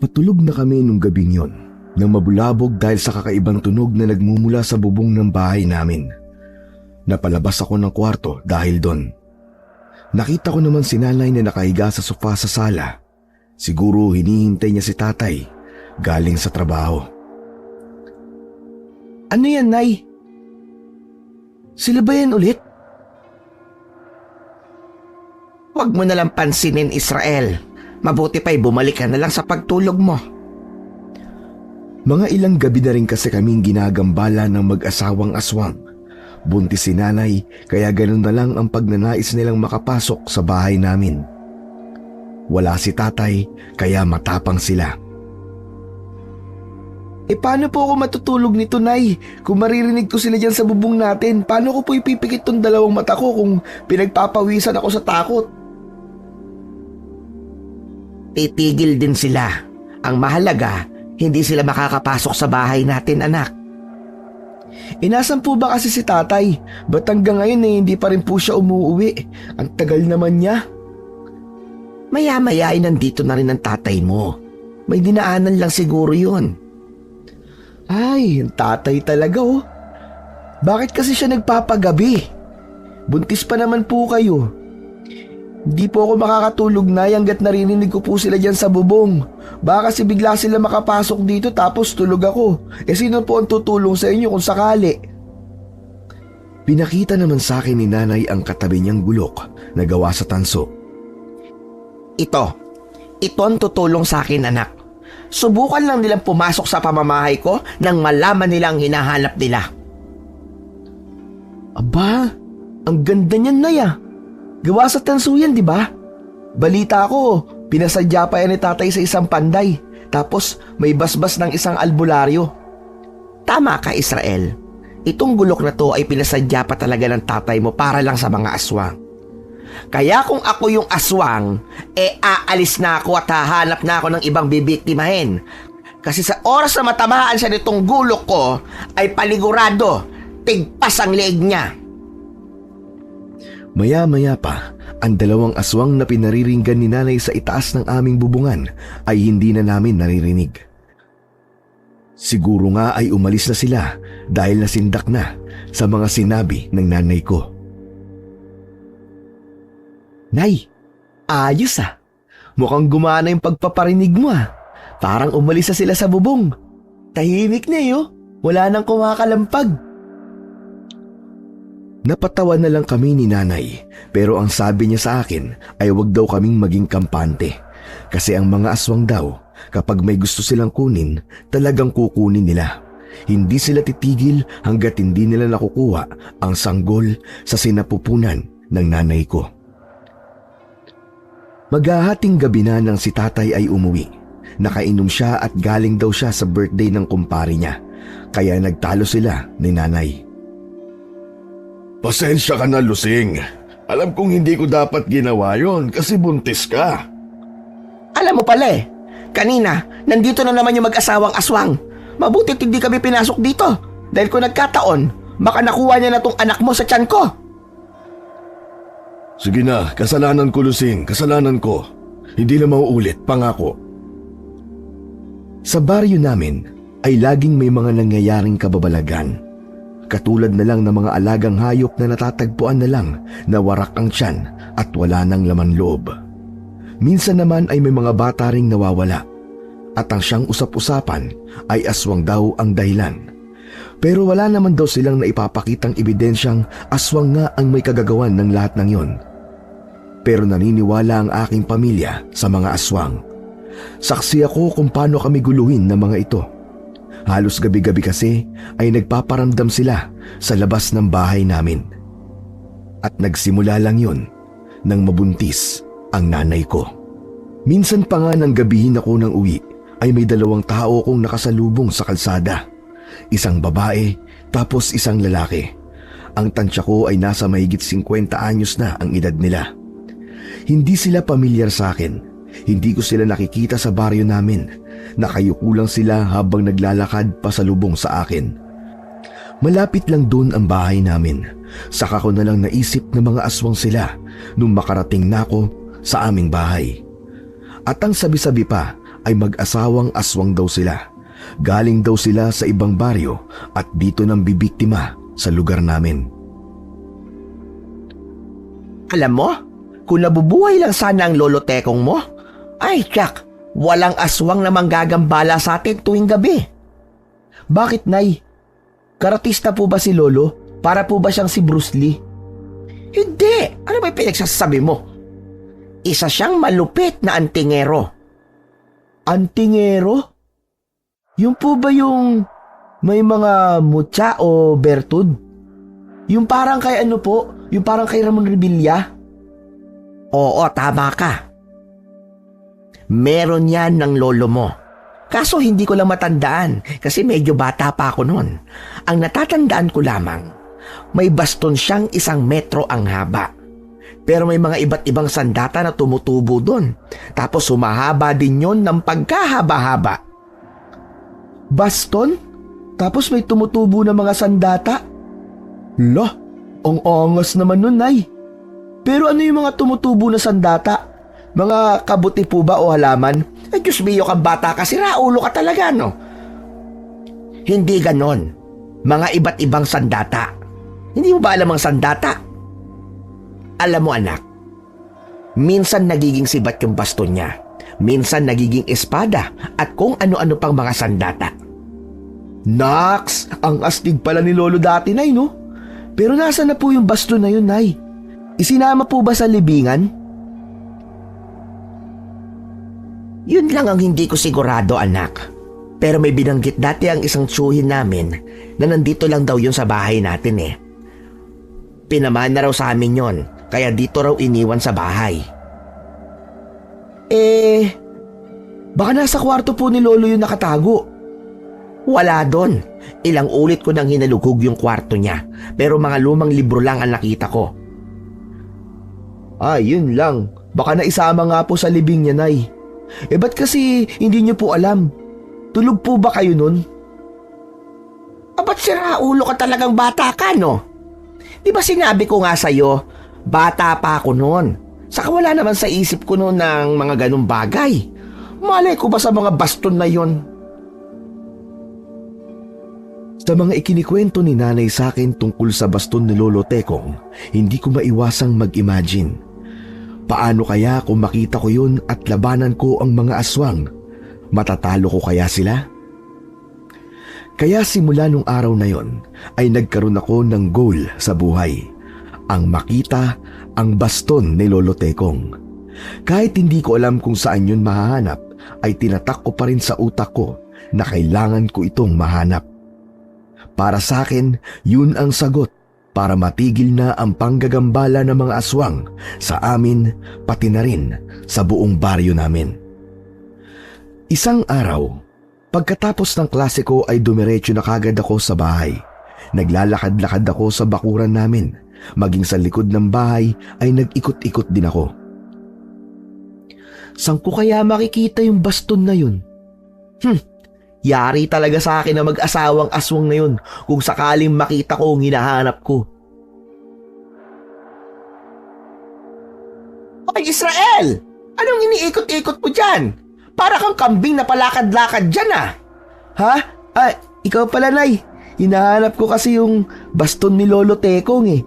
Patulog na kami nung gabing yon nang mabulabog dahil sa kakaibang tunog na nagmumula sa bubong ng bahay namin. Napalabas ako ng kwarto dahil doon. Nakita ko naman si nanay na nakahiga sa sofa sa sala. Siguro hinihintay niya si tatay galing sa trabaho. Ano yan, Nay? Sila ba yan ulit? Huwag mo nalang pansinin, Israel. Mabuti pa'y bumalik ka na lang sa pagtulog mo. Mga ilang gabi na rin kasi kaming ginagambala ng mag-asawang aswang. Buntis si nanay kaya ganun na lang ang pagnanais nilang makapasok sa bahay namin. Wala si tatay kaya matapang sila. Paano po ako matutulog nito, Nay? Kung maririnig ko sila dyan sa bubong natin, paano ko po ipipikit tong dalawang mata ko kung pinagpapawisan ako sa takot? Titigil din sila. Ang mahalaga, hindi sila makakapasok sa bahay natin, anak. Inasan po ba kasi si tatay? Ba't hanggang ngayon hindi pa rin po siya umuwi? Ang tagal naman niya. Maya-maya ay nandito na rin ang tatay mo. May dinaanan lang siguro yun. Ay, ang tatay talaga oh. Bakit kasi siya nagpapagabi? Buntis pa naman po kayo. Hindi po ako makakatulog na hanggat narinig ko po sila dyan sa bubong. Baka kasi bigla sila makapasok dito tapos tulog ako. Sino po ang tutulong sa inyo kung sakali? Pinakita naman sa akin ni nanay ang katabi niyang bulok na gawa sa tanso. Ito ang tutulong sa akin, anak. Subukan lang nilang pumasok sa pamamahay ko nang malaman nilang hinahanap nila. Aba, ang ganda niyan, Nay ah. Gawa sa tanso yan, di ba? Balita ko, pinasadya pa yan ni tatay sa isang panday. Tapos may basbas ng isang albularyo. Tama ka, Israel. Itong gulok na to ay pinasadya pa talaga ng tatay mo para lang sa mga aswang. Kaya kung ako yung aswang, aalis na ako at hahanap na ako ng ibang bibiktimahin. Kasi sa oras na matamaan siya nitong gulok ko, ay panigurado, tigpas ang leeg niya. Maya-maya pa, ang dalawang aswang na pinariringgan ni nanay sa itaas ng aming bubungan ay hindi na namin naririnig. Siguro nga ay umalis na sila dahil nasindak na sa mga sinabi ng nanay ko. Nay, ayos ah. Mukhang gumana yung pagpaparinig mo ah. Parang umalis na sila sa bubong. Tahimik na Wala nang kumakalampag. Napatawa na lang kami ni nanay pero ang sabi niya sa akin ay wag daw kaming maging kampante. Kasi ang mga aswang daw, kapag may gusto silang kunin, talagang kukunin nila. Hindi sila titigil hanggat hindi nila nakukuha ang sanggol sa sinapupunan ng nanay ko. Maghahating gabi na nang si tatay ay umuwi. Nakainom siya at galing daw siya sa birthday ng kumpare niya. Kaya nagtalo sila ni nanay. Pasensya ka na, Lusing. Alam kong hindi ko dapat ginawa yon kasi buntis ka. Alam mo pala kanina, nandito na naman yung mag-asawang aswang. Mabutit hindi kami pinasok dito. Dahil kung nagkataon, baka nakuha niya na tong anak mo sa tiyan ko. Sige na, kasalanan ko, Lusing. Kasalanan ko. Hindi na mauulit, pangako. Sa baryo namin ay laging may mga nangyayaring kababalagan. Katulad na lang ng mga alagang hayop na natatagpuan na lang na warak ang tiyan at wala ng laman loob. Minsan naman ay may mga bata ring nawawala at ang siyang usap-usapan ay aswang daw ang dahilan. Pero wala naman daw silang naipapakitang ebidensyang aswang nga ang may kagagawan ng lahat ng yon. Pero naniniwala ang aking pamilya sa mga aswang. Saksi ako kung paano kami guluhin ng mga ito. Halos gabi-gabi kasi ay nagpaparamdam sila sa labas ng bahay namin. At nagsimula lang yun nang mabuntis ang nanay ko. Minsan pa nga nang gabihin ako ng uwi ay may dalawang tao kong nakasalubong sa kalsada. Isang babae tapos isang lalaki. Ang tansya ko ay nasa mahigit 50 anyos na ang edad nila. Hindi sila pamilyar sa akin. Hindi ko sila nakikita sa baryo namin. Nakayuko lang sila habang naglalakad pasalubong sa akin. Malapit lang doon ang bahay namin. Saka ko na lang naisip na mga aswang sila nung makarating na ako sa aming bahay. At ang sabi-sabi pa ay mag-asawang aswang daw sila. Galing daw sila sa ibang baryo at dito nang bibiktima sa lugar namin. Alam mo, kung nabubuhay lang sana ang lolo Tekong mo, ay tsak, walang aswang na manggagambala sa atin tuwing gabi. Bakit, Nay? Karatista po ba si lolo? Para po ba siyang si Bruce Lee? Hindi! Ano ba yung pinagsasabi mo? Isa siyang malupit na antingero. Antingero? Yung po ba yung may mga mutya o bertud? Yung parang kay ano po? Yung parang kay Ramon Revilla? Oo, tama ka. Meron yan ng lolo mo. Kaso hindi ko lang matandaan kasi medyo bata pa ako noon. Ang natatandaan ko lamang, may baston siyang 1 metro ang haba. Pero may mga iba't ibang sandata na tumutubo doon. Tapos humahaba din yon ng pagkahaba-haba. Baston? Tapos may tumutubo na mga sandata? Lah, ang angas naman nun, Nay. Pero ano yung mga tumutubo na sandata? Mga kabuti po ba o halaman? Ay, Diyos miyo kang bata ka, siraulo ka talaga, no? Hindi ganon. Mga iba't ibang sandata. Hindi mo ba alam ang sandata? Alam mo, anak, minsan nagiging sibat yung baston niya. Minsan nagiging espada at kung ano-ano pang mga sandata. Naks, ang astig pala ni lolo dati, Nay, no? Pero nasa na po yung baston na yun, Nay? Isinama po ba sa libingan? Yun lang ang hindi ko sigurado, anak. Pero may binanggit dati ang isang tsuhin namin na nandito lang daw yun sa bahay natin eh. Pinaman na raw sa amin yon, kaya dito raw iniwan sa bahay. Baka nasa kwarto po ni lolo yung nakatago. Wala doon. Ilang ulit ko nang hinalugog yung kwarto niya, pero mga lumang libro lang ang nakita ko. Yun lang. Baka naisama nga po sa libing niya, Nay. Ba't kasi hindi niyo po alam? Tulog po ba kayo nun? Ba't siraulo ka talagang bata ka, no? Di ba sinabi ko nga sa'yo, bata pa ako noon. Saka wala naman sa isip ko noon ng mga ganong bagay. Malay ko ba sa mga baston na yon? Sa mga ikinikwento ni nanay sa akin tungkol sa baston ni Lolo Tekong, hindi ko maiwasang mag-imagine. Paano kaya kung makita ko yun at labanan ko ang mga aswang? Matatalo ko kaya sila? Kaya simula nung araw na yon ay nagkaroon ako ng goal sa buhay. Ang makita ang baston ni Lolo Tekong. Kahit hindi ko alam kung saan yun mahahanap, ay tinatak ko pa rin sa utak ko na kailangan ko itong mahanap. Para sa akin, yun ang sagot para matigil na ang panggagambala ng mga aswang sa amin pati na rin sa buong baryo namin. Isang araw, pagkatapos ng klase ko ay dumiretso na kagad ako sa bahay. Naglalakad-lakad ako sa bakuran namin. Maging sa likod ng bahay ay nag-ikot-ikot din ako. Saan ko kaya makikita yung baston na yun? Yari talaga sa akin na mag-asawang aswang na yun kung sakaling makita ko ang hinahanap ko. Oy, Israel! Anong iniikot-ikot mo dyan? Para kang kambing na palakad-lakad dyan ah. Ha? Ikaw pala, Nay. Hinahanap ko kasi yung baston ni Lolo Tekong eh.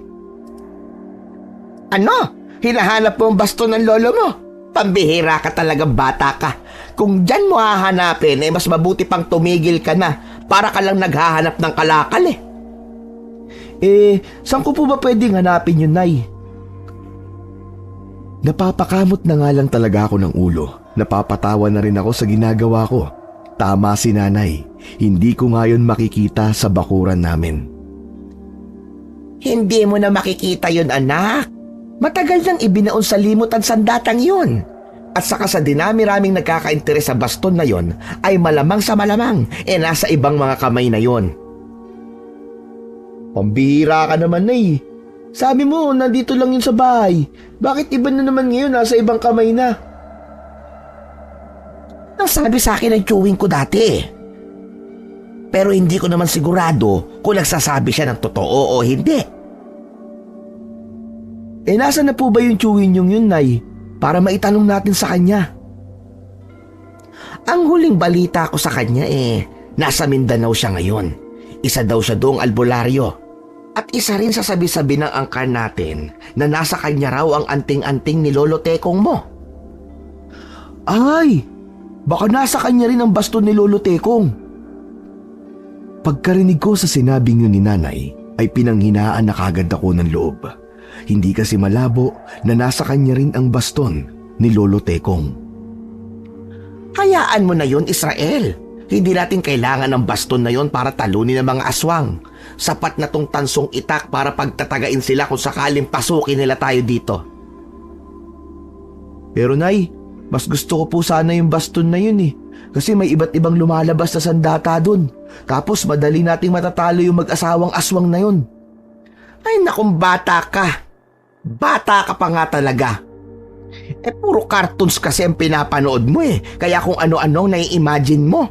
Ano? Hinahanap mo ang baston ng lolo mo? Pambihira ka talagang bata ka. Kung dyan mo hahanapin, mas mabuti pang tumigil ka na para ka lang naghahanap ng kalakal eh. Saan ko po ba pwedeng hanapin yun, Nay? Napapakamot na nga lang talaga ako ng ulo. Napapatawa na rin ako sa ginagawa ko. Tama si nanay. Hindi ko ngayon makikita sa bakuran namin. Hindi mo na makikita yun, anak. Matagal nang ibinaon sa limot ang sandatang yun. At saka sa dinami-raming nagkakainteres sa baston na yon, ay malamang sa malamang, nasa ibang mga kamay na yon. Pambihira ka naman, Nay. Sabi mo, nandito lang yun sa bahay. Bakit iba na naman ngayon, nasa ibang kamay na? Nasabi sa akin ang chewing ko dati. Pero hindi ko naman sigurado kung nagsasabi siya ng totoo o hindi. Nasaan na po ba yung chewing yung yun, Nay? Para maitanong natin sa kanya. Ang huling balita ko sa kanya nasa Mindanao siya ngayon. Isa daw siya doong albularyo. At isa rin sa sabi-sabi ng angkan natin na nasa kanya raw ang anting-anting ni Lolo Tekong mo. Ay! Baka nasa kanya rin ang baston ni Lolo Tekong. Pagkarinig ko sa sinabing yun ni nanay, ay pinanghinaan na kagad ako ng loob. Hindi kasi malabo na nasa kanya rin ang baston ni Lolo Tekong. Hayaan mo na yon, Israel. Hindi natin kailangan ng baston na yon para talunin ang mga aswang. Sapat na tong tansong itak para pagtatagain sila kung sakaling pasukin nila tayo dito. Pero nay, mas gusto ko po sana yung baston na yun kasi may iba't ibang lumalabas na sandata dun. Tapos madali nating matatalo yung mag-asawang aswang na yun. Ay nakong bata ka. Bata ka pa nga talaga. Puro cartoons kasi ang pinapanood mo kaya kung ano-ano nai-imagine mo.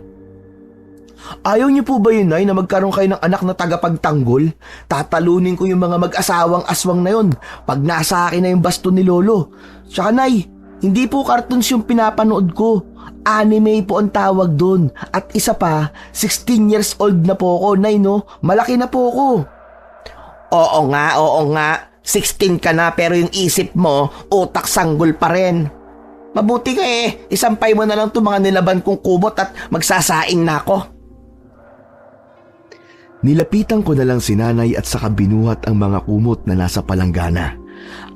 Ayaw niyo po ba yun, nay, na magkaroon kayo ng anak na tagapagtanggol? Tatalunin ko yung mga mag-asawang aswang na yun pag nasa akin na yung baston ni Lolo. Tsaka, nay, hindi po cartoons yung pinapanood ko. Anime po ang tawag dun. At isa pa, 16 years old na po ako, nay, no? Malaki na po ako. Oo nga. 16 ka na pero yung isip mo, utak sanggol pa rin. Mabuti ka isampay mo na lang itong mga nilaban kong kumot at magsasaing na ako. Nilapitan ko na lang si nanay at saka binuhat ang mga kumot na nasa palanggana.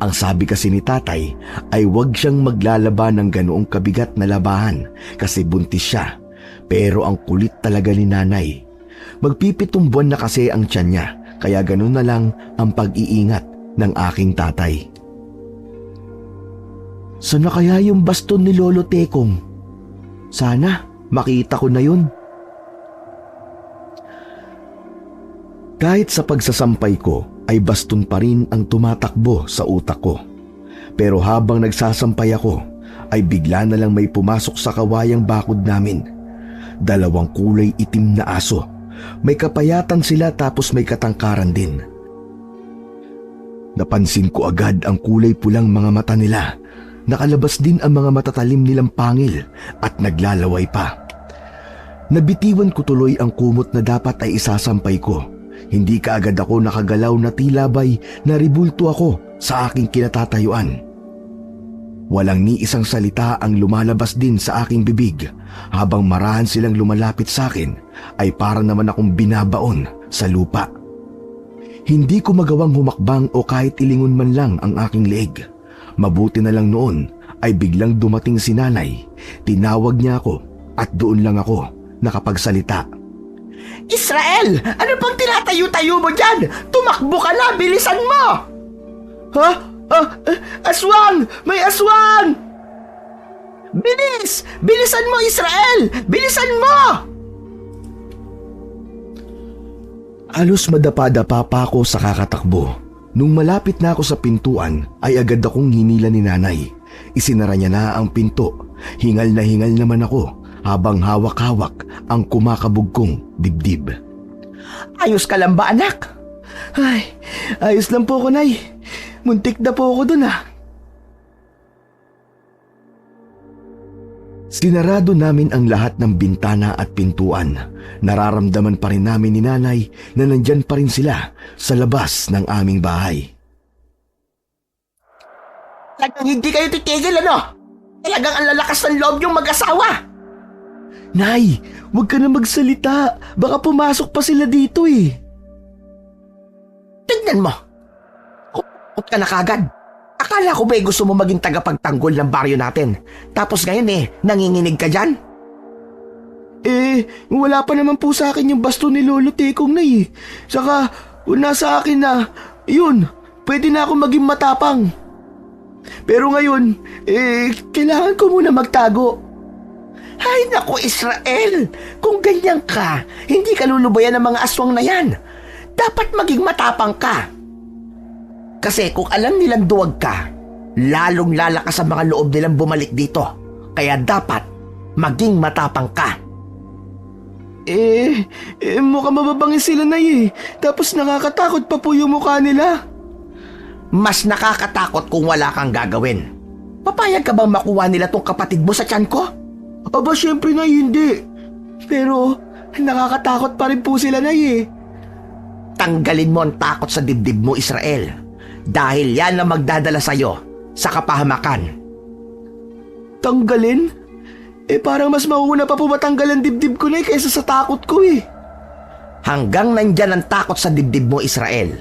Ang sabi kasi ni tatay ay huwag siyang maglalaban ng ganoong kabigat na labahan kasi buntis siya. Pero ang kulit talaga ni nanay. Magpipitong buwan na kasi ang tiyan niya kaya ganun na lang ang pag-iingat ng aking tatay. Sana kaya yung baston ni Lolo Tekong? Sana makita ko na yun. Kahit sa pagsasampay ko ay baston pa rin ang tumatakbo sa utak ko. Pero habang nagsasampay ako ay bigla na lang may pumasok sa kawayang bakod namin. 2 kulay itim na aso. May kapayatan sila tapos may katangkaran din. Napansin ko agad ang kulay pulang mga mata nila. Nakalabas din ang mga matatalim nilang pangil at naglalaway pa. Nabitiwan ko tuloy ang kumot na dapat ay isasampay ko. Hindi kaagad ako nakagalaw na tila ba'y naribulto ako sa aking kinatatayuan. Walang ni isang salita ang lumalabas din sa aking bibig habang marahan silang lumalapit sa akin ay para naman akong binabaon sa lupa. Hindi ko magawang humakbang o kahit ilingon man lang ang aking leeg. Mabuti na lang noon ay biglang dumating si nanay. Tinawag niya ako at doon lang ako nakapagsalita. Israel! Ano bang tinatayo-tayo mo dyan? Tumakbo ka na! Bilisan mo! Ha? Aswang! May aswang! Bilis! Bilisan mo, Israel! Bilisan mo! Halos madapa-dapa pa ako sa kakatakbo. Nung malapit na ako sa pintuan ay agad akong hinila ni nanay. Isinara niya na ang pinto. Hingal na hingal naman ako habang hawak-hawak ang kumakabog kong dibdib. Ayos ka lang ba, anak? Ay, ayos lang po ako, nay. Muntik na po ako dun Sinarado namin ang lahat ng bintana at pintuan. Nararamdaman pa rin namin ni nanay na nandyan pa rin sila sa labas ng aming bahay. Talagang hindi kayo titigil, ano? Talagang ang lalakas ng loob yung mag-asawa. Nay, huwag ka na magsalita. Baka pumasok pa sila dito Tignan mo. Kupot ka na kagad. Akala ko ba'y gusto mo maging tagapagtanggol ng baryo natin? Tapos ngayon nanginginig ka dyan? Wala pa naman po sa akin yung baston ni Lolo Tekong na Saka, nasa akin na, yun, pwede na ako maging matapang. Pero ngayon, kailangan ko muna magtago. Ay naku, Israel! Kung ganyan ka, hindi ka lulubayan ng mga aswang na yan. Dapat maging matapang ka. Kasi kung alam nilang duwag ka, lalong lalakas ang mga loob nilang bumalik dito. Kaya dapat maging matapang ka. Mukhang mababangis sila na Tapos nakakatakot pa po yung mukha nila. Mas nakakatakot kung wala kang gagawin. Papayag ka bang makuha nila tong kapatid mo sa tiyan ko? Aba, syempre Nay, hindi. Pero nakakatakot pa rin po sila, Nay eh. Tanggalin mo ang takot sa dibdib mo, Israel. Dahil yan ang magdadala sa'yo sa kapahamakan. Tanggalin? Parang mas mauna pa po matanggal ang dibdib ko, Nay, kaysa sa takot ko eh. Hanggang nandyan ang takot sa dibdib mo, Israel,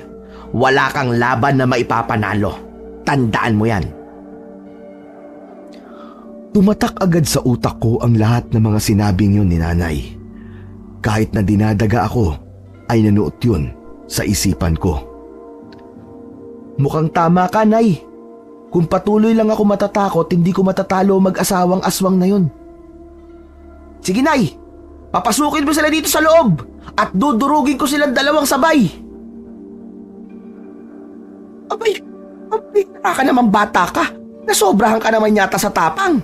wala kang laban na maipapanalo. Tandaan mo yan. Tumatak agad sa utak ko ang lahat ng mga sinabing yun ni Nanay. Kahit na dinadaga ako, ay nanuot yun sa isipan ko. Mukhang tama ka, Nay. Kung patuloy lang ako matatakot, hindi ko matatalo mag-asawang aswang na yun. Sige, Nay. Papasukin mo sila dito sa loob at dudurugin ko silang dalawang sabay. Abay, ka naman bata ka. Nasobrahan ka naman yata sa tapang.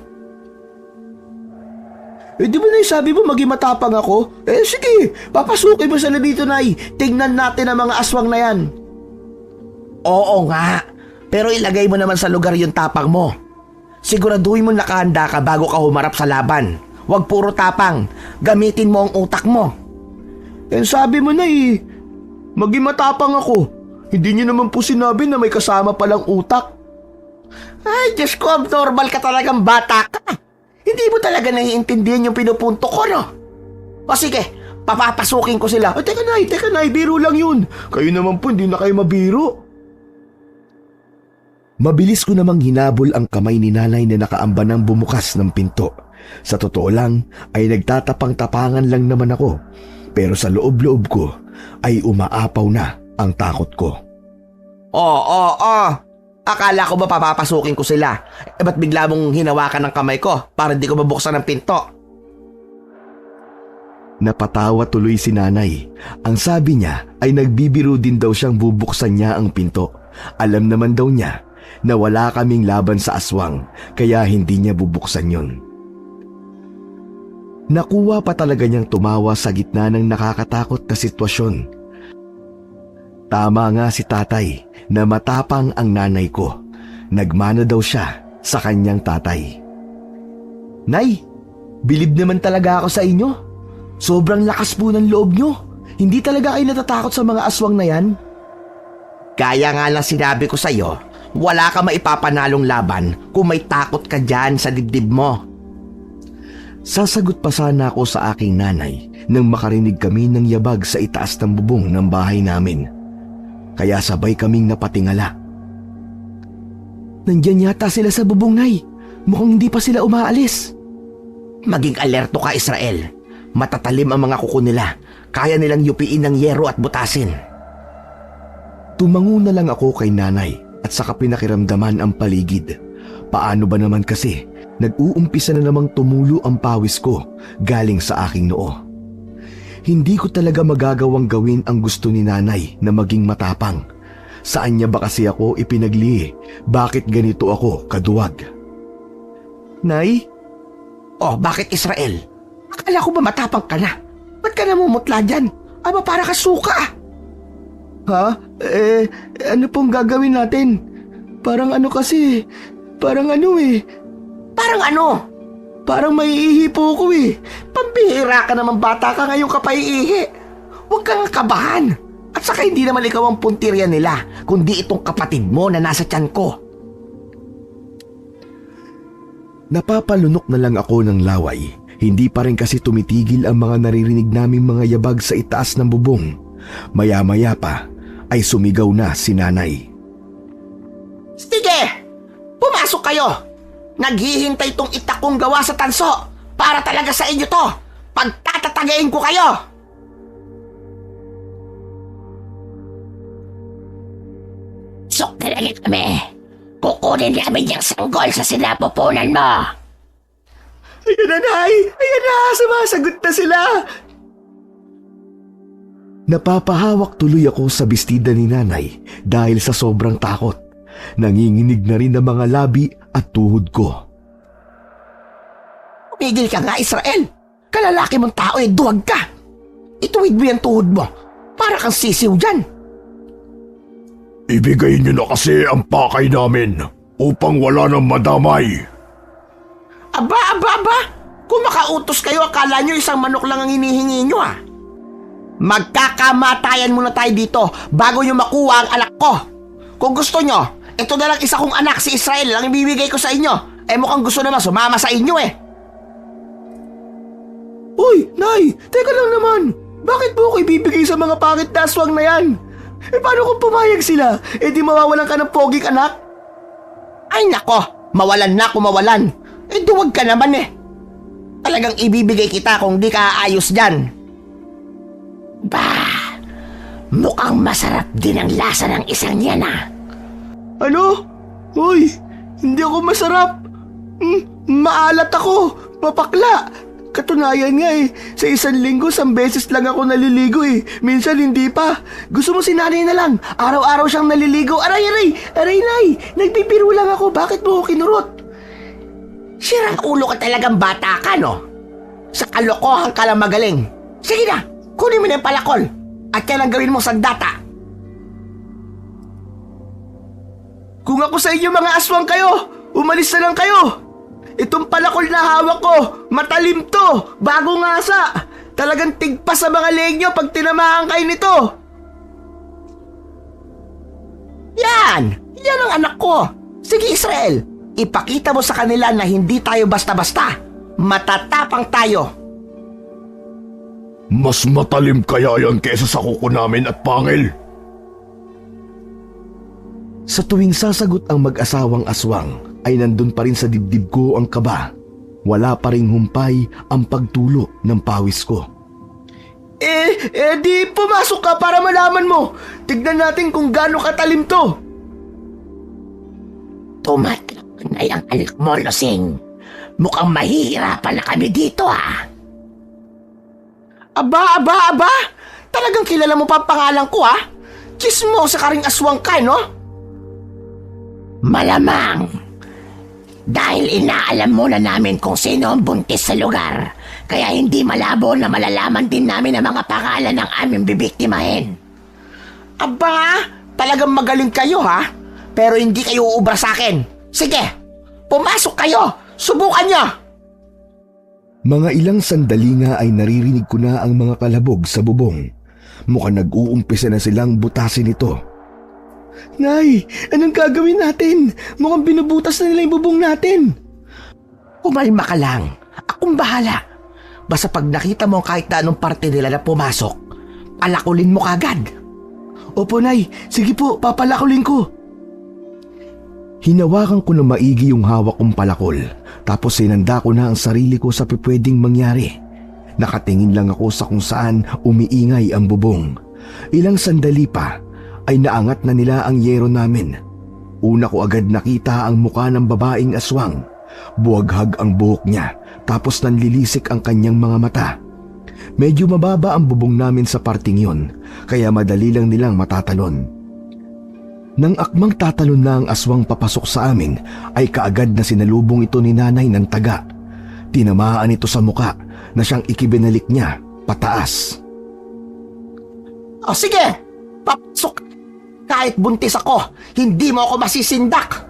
Di ba, Nay, sabi mo maging matapang ako? Sige, papasukin mo sila dito, Nay. Tingnan natin ang mga aswang na yan. Oo nga, pero ilagay mo naman sa lugar yung tapang mo. Siguraduhin mo nakahanda ka bago ka humarap sa laban. Huwag puro tapang, gamitin mo ang utak mo. Sabi mo na maging matapang ako. Hindi niyo naman po sinabi na may kasama palang utak. Ay, Diyos ko, abnormal ka talagang bata ka. Hindi mo talaga naiintindihan yung pinupunto ko, no? O sige, papapasukin ko sila. Teka, Nay, biro lang yun. Kayo naman po, hindi na kayo mabiro. Mabilis ko namang hinabol ang kamay ni Nanay na nakaamba ng bumukas ng pinto. Sa totoo lang ay nagtatapang-tapangan lang naman ako, pero sa loob-loob ko ay umaapaw na ang takot ko. Oo. Akala ko ba papapasukin ko sila? Ba't bigla mong hinawakan ng kamay ko para di ko mabuksan ang pinto? Napatawa tuloy si Nanay. Ang sabi niya ay nagbibiro din daw siyang bubuksan niya ang pinto. Alam naman daw niya na wala kaming laban sa aswang, kaya hindi niya bubuksan yun. Nakuha pa talaga niyang tumawa sa gitna ng nakakatakot na sitwasyon. Tama nga si Tatay na matapang ang nanay ko. Nagmana daw siya sa kanyang tatay. Nay, bilib naman talaga ako sa inyo. Sobrang lakas po ng loob nyo. Hindi talaga kayo natatakot sa mga aswang na yan? Kaya nga lang sinabi ko sa'yo, wala ka maipapanalong laban kung may takot ka dyan sa dibdib mo. Sasagot pa sana ako sa aking nanay nang makarinig kami ng yabag sa itaas ng bubong ng bahay namin. Kaya sabay kaming napatingala. Nandyan yata sila sa bubong, Nay. Mukhang hindi pa sila umaalis. Maging alerto ka, Israel. Matatalim ang mga kuko nila. Kaya nilang yupiin ng yero at butasin. Tumango na lang ako kay Nanay at saka pinakiramdaman ang paligid. Paano ba naman kasi nag-uumpisa na namang tumulo ang pawis ko galing sa aking noo. Hindi ko talaga magagawang gawin ang gusto ni Nanay na maging matapang. Saan niya ba kasi ako ipinaglihi? Bakit ganito ako kaduwag? Nay? Oh, bakit Israel? Akala ko ba matapang ka na? Ba't ka namumutla dyan? Aba, para ka suka. Ha? Ano pong gagawin natin? Parang ano kasi, Parang ano? Parang may ihi po ko eh. Pambihira ka naman, bata ka, ngayon ka pa iihi. Huwag kang kabahan. At saka hindi naman ikaw ang puntirya nila, kundi itong kapatid mo na nasa tiyan ko. Napapalunok na lang ako ng laway. Hindi pa rin kasi tumitigil ang mga naririnig naming mga yabag sa itaas ng bubong. Maya-maya pa ay sumigaw na si Nanay. Sige! Pumasok kayo! Naghihintay tong itakong gawa sa tanso para talaga sa inyo to! Pagtatatagayin ko kayo! Sok talaga kami. Kukunin namin yung sanggol sa sinapupunan mo. Ayan na, Nay! Ayan na! Sumasagot na sila! Napapahawak tuloy ako sa bestida ni Nanay dahil sa sobrang takot. Nanginginig na rin ang mga labi at tuhod ko. Umigil ka nga, Israel! Kalalaki mong tao duwag ka! Ituwid mo yung tuhod mo para kang sisiw dyan! Ibigay niyo na kasi ang pakay namin upang wala nang madamay. Aba! Kung makautos kayo, akala nyo isang manok lang ang hinihingi nyo ah. Magkakamatayan muna tayo dito bago nyo makuha ang anak ko. Kung gusto nyo, ito na lang isa kong anak, si Israel, lang ibibigay ko sa inyo. Eh mukhang gusto naman sumama sa inyo eh. Uy, Nay, teka lang naman. Bakit mo ako ibibigay sa mga pangit na aswang na yan? Eh paano kung pumayag sila? Eh di mawawalan ka ng poging anak? Ay nako, mawalan na kung mawalan. Eh duwag ka naman eh. Talagang ibibigay kita kung di ka aayos dyan. Bah, mukhang masarap din ang lasa ng isang yan ah. Ano? Uy, hindi ako masarap. Maalat ako, mapakla. Katunayan nga eh, sa isang linggo, 1 beses lang ako naliligo eh. Minsan hindi pa. Gusto mo si nanay na lang, araw-araw siyang naliligo. Aray, Nay, nagbibiro lang ako. Bakit mo ako kinurot? Sirang ulo ka talagang bata ka, no? Sa kalokohan ka lang magaling. Sige na, kunin mo na yung palakol. At yan ang gawin mo sandata. Kung ako sa inyo mga aswang kayo, umalis na lang kayo. Itong palakol na hawak ko, matalim to, bagong ngasa. Talagang tigpas sa mga leeg nyo pag tinamaan kayo nito. Yan ang anak ko. Sige Israel, ipakita mo sa kanila na hindi tayo basta-basta. Matatapang tayo. Mas matalim kaya yan kesa sa kuko namin at pangil. Sa tuwing sasagot ang mag-asawang aswang, ay nandun pa rin sa dibdib ko ang kaba. Wala pa ring humpay ang pagtulo ng pawis ko. Di pumasok ka para malaman mo. Tignan natin kung gaano katalim to. Tumatlak na yung anak mo, Losing. Mukhang mahihirapan na kami dito ah. Aba! Talagang kilala mo pa ang pangalan ko ah. Chismosa ka ring aswang ka, no? Malamang. Dahil inaalam muna namin kung sino ang buntis sa lugar, kaya hindi malabo na malalaman din namin ang mga pangalan ng aming bibiktimahin. Aba! Talagang magaling kayo ha? Pero hindi kayo uubra sa akin. Sige, pumasok kayo! Subukan niyo! Mga ilang sandali nga ay naririnig ko na ang mga kalabog sa bubong. Mukhang nag-uumpisa na silang butasin ito. Nay, anong gagawin natin? Mukhang binubutas na nila yung bubong natin. Umalma ka lang. Akong bahala. Basta pag nakita mo kahit na anong parte nila na pumasok, palakulin mo kagad. Opo, Nay. Sige po, papalakulin ko. Hinawakan ko na maigi yung hawak kong palakol, tapos sinanda ko na ang sarili ko sa pwedeng mangyari. Nakatingin lang ako sa kung saan umiingay ang bubong. Ilang sandali pa ay naangat na nila ang yero namin. Una ko agad nakita ang muka ng babaeng aswang. Buwaghag ang buhok niya, tapos nanlilisik ang kanyang mga mata. Medyo mababa ang bubong namin sa parting yon, kaya madali lang nilang matatalon. Nang akmang tatalon na ang aswang papasok sa amin, ay kaagad na sinalubong ito ni nanay ng taga. Tinamaan ito sa muka na siyang ikibinalik niya pataas. O sige, papasok. Kahit buntis ako, hindi mo ako masisindak.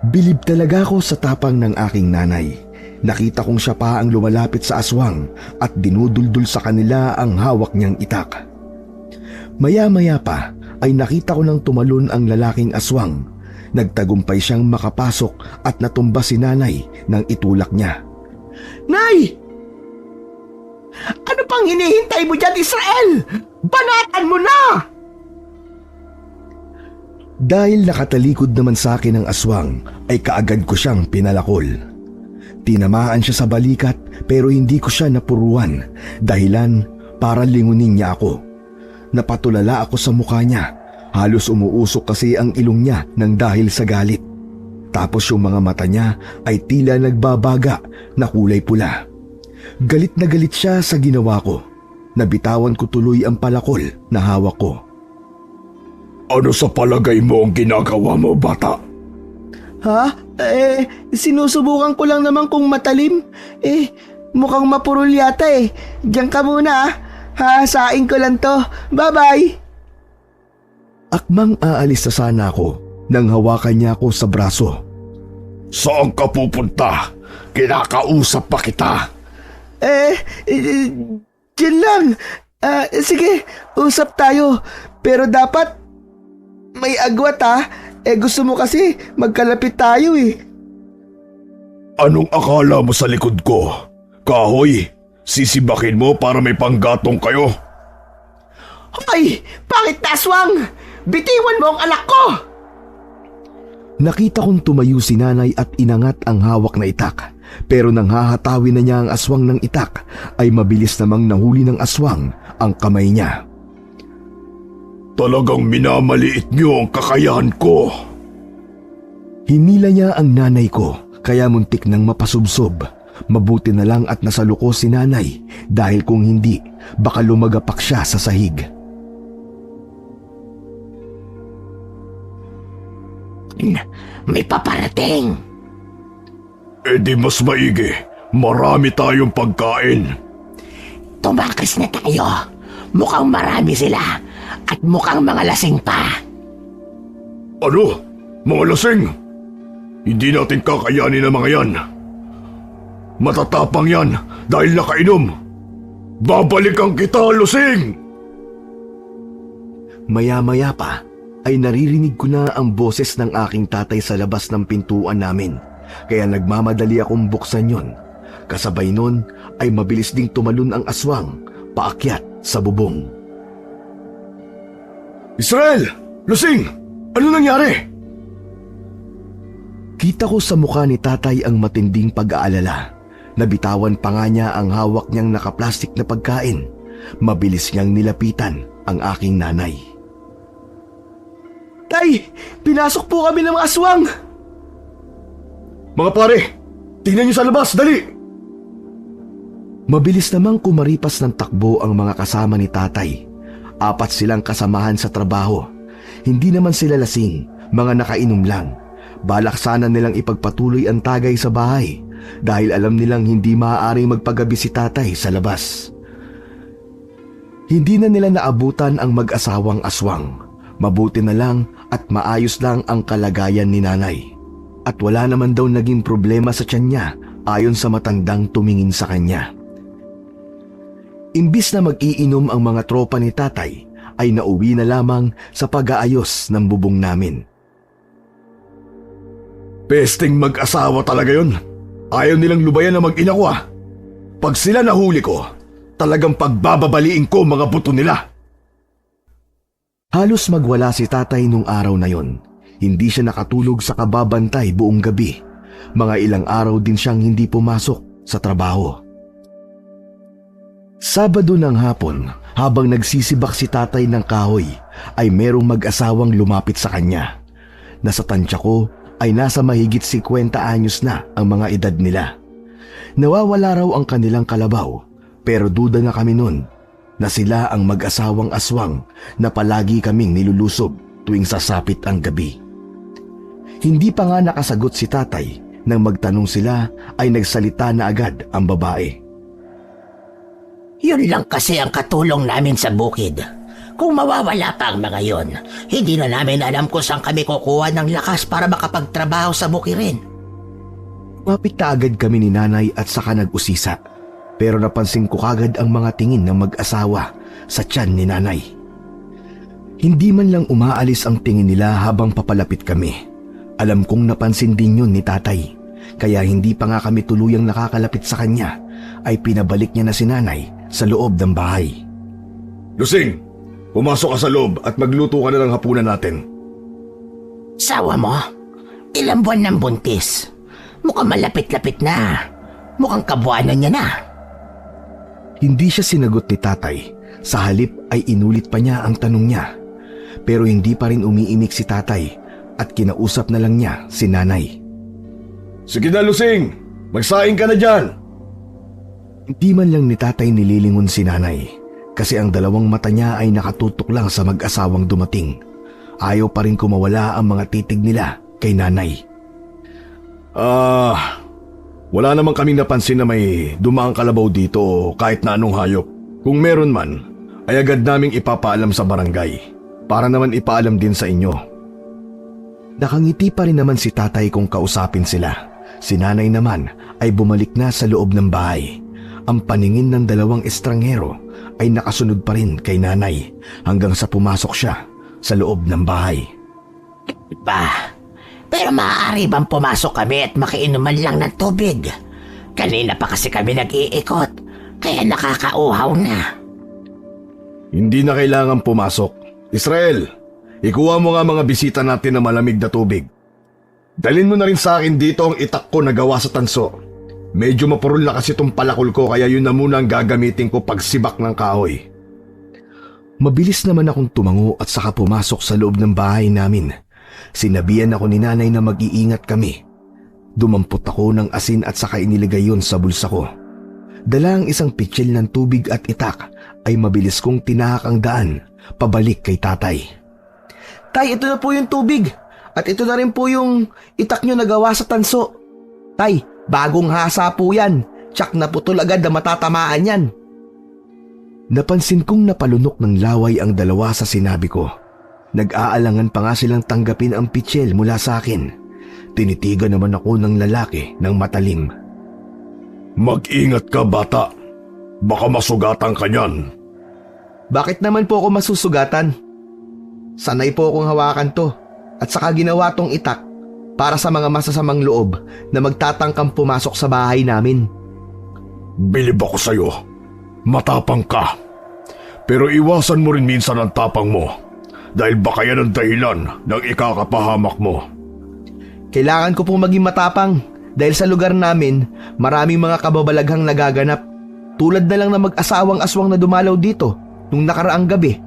Bilib talaga ako sa tapang ng aking nanay. Nakita kong siya pa ang lumalapit sa aswang at dinuduldul sa kanila ang hawak niyang itak. Maya-maya pa ay nakita ko nang tumalon ang lalaking aswang. Nagtagumpay siyang makapasok at natumba si nanay nang itulak niya. Nay! Ano pang hinihintay mo dyan, Israel? Banatan mo na! Dahil nakatalikod naman sa akin ang aswang, ay kaagad ko siyang pinalakol. Tinamaan siya sa balikat pero hindi ko siya napuruan, dahilan para lingunin niya ako. Napatulala ako sa mukha niya, halos umuusok kasi ang ilong niya nang dahil sa galit. Tapos yung mga mata niya ay tila nagbabaga na kulay pula. Galit na galit siya sa ginawa ko. Nabitawan ko tuloy ang palakol na hawak ko. Ano sa palagay mo ang ginagawa mo, bata? Ha? Sinusubukan ko lang naman kung matalim. Mukhang mapurol yata eh. Diyan ka muna ah. Hahasain ko lang to. Bye-bye. Akmang aalis na sana ako nang hawakan niya ako sa braso. Saan ka pupunta? Kinakausap pa kita. Diyan lang. Sige, usap tayo. Pero dapat may agwat ha. Gusto mo kasi magkalapit tayo eh. Anong akala mo sa likod ko? Kahoy, sisibakin mo para may panggatong kayo. Ay, pangit na aswang! Bitiwan mo ang alak ko! Nakita kong tumayo si nanay at inangat ang hawak na itak. Pero nang hahatawin na niya ang aswang ng itak, ay mabilis namang nahuli ng aswang ang kamay niya. Talagang minamaliit niyo ang kakayahan ko. Hinila niya ang nanay ko, kaya muntik nang mapasubsob. Mabuti na lang at nasaluko si nanay dahil kung hindi, baka lumagapak siya sa sahig. May paparating. Di mas maigi. Marami tayong pagkain. Tumakas na tayo. Mukhang marami sila. At mukhang mga lasing pa. Ano? Mga lasing? Hindi natin kakayanin ang mga yan. Matatapang yan dahil nakainom. Babalikan kita, lasing! Maya-maya pa ay naririnig ko na ang boses ng aking tatay sa labas ng pintuan namin. Kaya nagmamadali akong buksan yon. Kasabay nun ay mabilis ding tumalon ang aswang paakyat sa bubong. Israel! Lasing! Ano nangyari? Kita ko sa mukha ni tatay ang matinding pag-aalala. Nabitawan pa nga niya ang hawak niyang nakaplastik na pagkain. Mabilis niyang nilapitan ang aking nanay. Tay, pinasok po kami ng mga aswang! Mga pare, tingnan niyo sa labas, dali! Mabilis namang kumaripas ng takbo ang mga kasama ni tatay. 4 silang kasamahan sa trabaho. Hindi naman sila lasing, mga nakainom lang. Balak sana nilang ipagpatuloy ang tagay sa bahay dahil alam nilang hindi maaaring magpagabi si tatay sa labas. Hindi na nila naabutan ang mag-asawang aswang. Mabuti na lang at maayos lang ang kalagayan ni nanay. At wala naman daw naging problema sa tiyan niya ayon sa matandang tumingin sa kanya. Imbis na mag-iinom ang mga tropa ni tatay, ay nauwi na lamang sa pag-aayos ng bubong namin. Pesting mag-asawa talaga yun. Ayaw nilang lubayan na mag-ina ko ah. Pag sila nahuli ko, talagang pagbababaliin ko mga buto nila. Halos magwala si tatay nung araw na yon. Hindi siya nakatulog sa kababantay buong gabi. Mga ilang araw din siyang hindi pumasok sa trabaho. Sabado ng hapon, habang nagsisibak si tatay ng kahoy, ay merong mag-asawang lumapit sa kanya. Nasa tansya ko ay nasa mahigit 50 anyos na ang mga edad nila. Nawawala raw ang kanilang kalabaw, pero duda na kami nun na sila ang mag-asawang aswang na palagi kaming nilulusob tuwing sasapit ang gabi. Hindi pa nga nakasagot si tatay nang magtanong sila ay nagsalita na agad ang babae. Yun lang kasi ang katulong namin sa bukid. Kung mawawala pa ang mga yon, hindi na namin alam kung saan kami kukuha ng lakas para makapagtrabaho sa bukirin. Mapit na agad kami ni nanay at saka nag-usisa. Pero napansin ko kagad ang mga tingin ng mag-asawa sa tiyan ni nanay. Hindi man lang umaalis ang tingin nila habang papalapit kami. Alam kong napansin din yun ni tatay. Kaya hindi pa nga kami tuluyang nakakalapit sa kanya, ay pinabalik niya na si nanay sa loob ng bahay. Lusing, pumasok ka sa loob at magluto ka na ng hapunan natin. Sawa mo? Ilang buwan ng buntis. Mukhang malapit-lapit na. Mukhang kabuanan niya na. Hindi siya sinagot ni tatay. Sa halip ay inulit pa niya ang tanong niya. Pero hindi pa rin umiimik si tatay at kinausap na lang niya si nanay. Sige na, Lusing! Magsaing ka na dyan! Hindi man lang ni tatay nililingon si nanay kasi ang dalawang mata niya ay nakatutok lang sa mag-asawang dumating. Ayaw pa rin kumawala ang mga titig nila kay nanay. Wala naman kaming napansin na may dumaang kalabaw dito o kahit na anong hayop. Kung meron man, ay agad naming ipapaalam sa barangay para naman ipaalam din sa inyo. Nakangiti pa rin naman si tatay kung kausapin sila. Si nanay naman ay bumalik na sa loob ng bahay. Ang paningin ng dalawang estranghero ay nakasunod pa rin kay nanay hanggang sa pumasok siya sa loob ng bahay. Pero maaari bang pumasok kami at makiinuman lang ng tubig? Kanina pa kasi kami nag-iikot, kaya nakakauhaw na. Hindi na kailangan pumasok. Israel, ikuha mo nga mga bisita natin na malamig na tubig. Dalhin mo na rin sa akin dito ang itak ko na gawa sa tanso. Medyo mapurol na kasi itong palakol ko kaya yun na muna ang gagamitin ko pagsibak ng kahoy. Mabilis naman akong tumango at saka pumasok sa loob ng bahay namin. Sinabihan ako ni nanay na mag-iingat kami. Dumampot ako ng asin at saka inilagay yun sa bulsa ko. Dala ang isang pitsil ng tubig at itak ay mabilis kong tinahak ang daan pabalik kay tatay. Tay, ito na po yung tubig. At ito na rin po yung itak nyo na gawa sa tanso. Tay, bagong hasa po yan. Tsak na putol agad na matatamaan yan. Napansin kong napalunok ng laway ang dalawa sa sinabi ko. Nag-aalangan pa nga silang tanggapin ang pitsil mula sa akin. Tinitigan naman ako ng lalaki ng matalim. Mag-ingat ka, bata. Baka masugatan ka niyan. Bakit naman po ako masusugatan? Sanay po akong hawakan to. At saka ginawa tong itak para sa mga masasamang loob na magtatangkang pumasok sa bahay namin. Bilib ako sa'yo. Matapang ka. Pero iwasan mo rin minsan ang tapang mo. Dahil baka yan ang dahilan ng ikakapahamak mo. Kailangan ko pong maging matapang dahil sa lugar namin maraming mga kababalaghang nagaganap. Tulad na lang na mag-asawang aswang na dumalaw dito nung nakaraang gabi.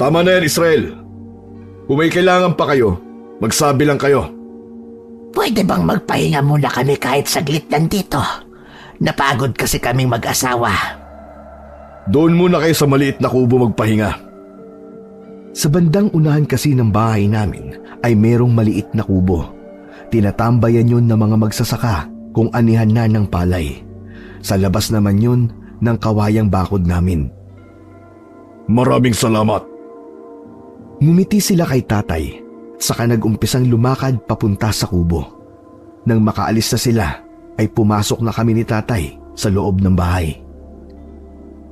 Tama na yan, Israel. Kung may kailangan pa kayo, magsabi lang kayo. Pwede bang magpahinga muna kami kahit saglit nandito? Napagod kasi kaming mag-asawa. Doon muna kayo sa maliit na kubo magpahinga. Sa bandang unahan kasi ng bahay namin ay merong maliit na kubo. Tinatambayan yun ng mga magsasaka kung anihan na ng palay. Sa labas naman yun ng kawayang bakod namin. Maraming salamat. Ngumiti sila kay tatay, saka nag-umpisang lumakad papunta sa kubo. Nang makaalis na sila, ay pumasok na kami ni tatay sa loob ng bahay.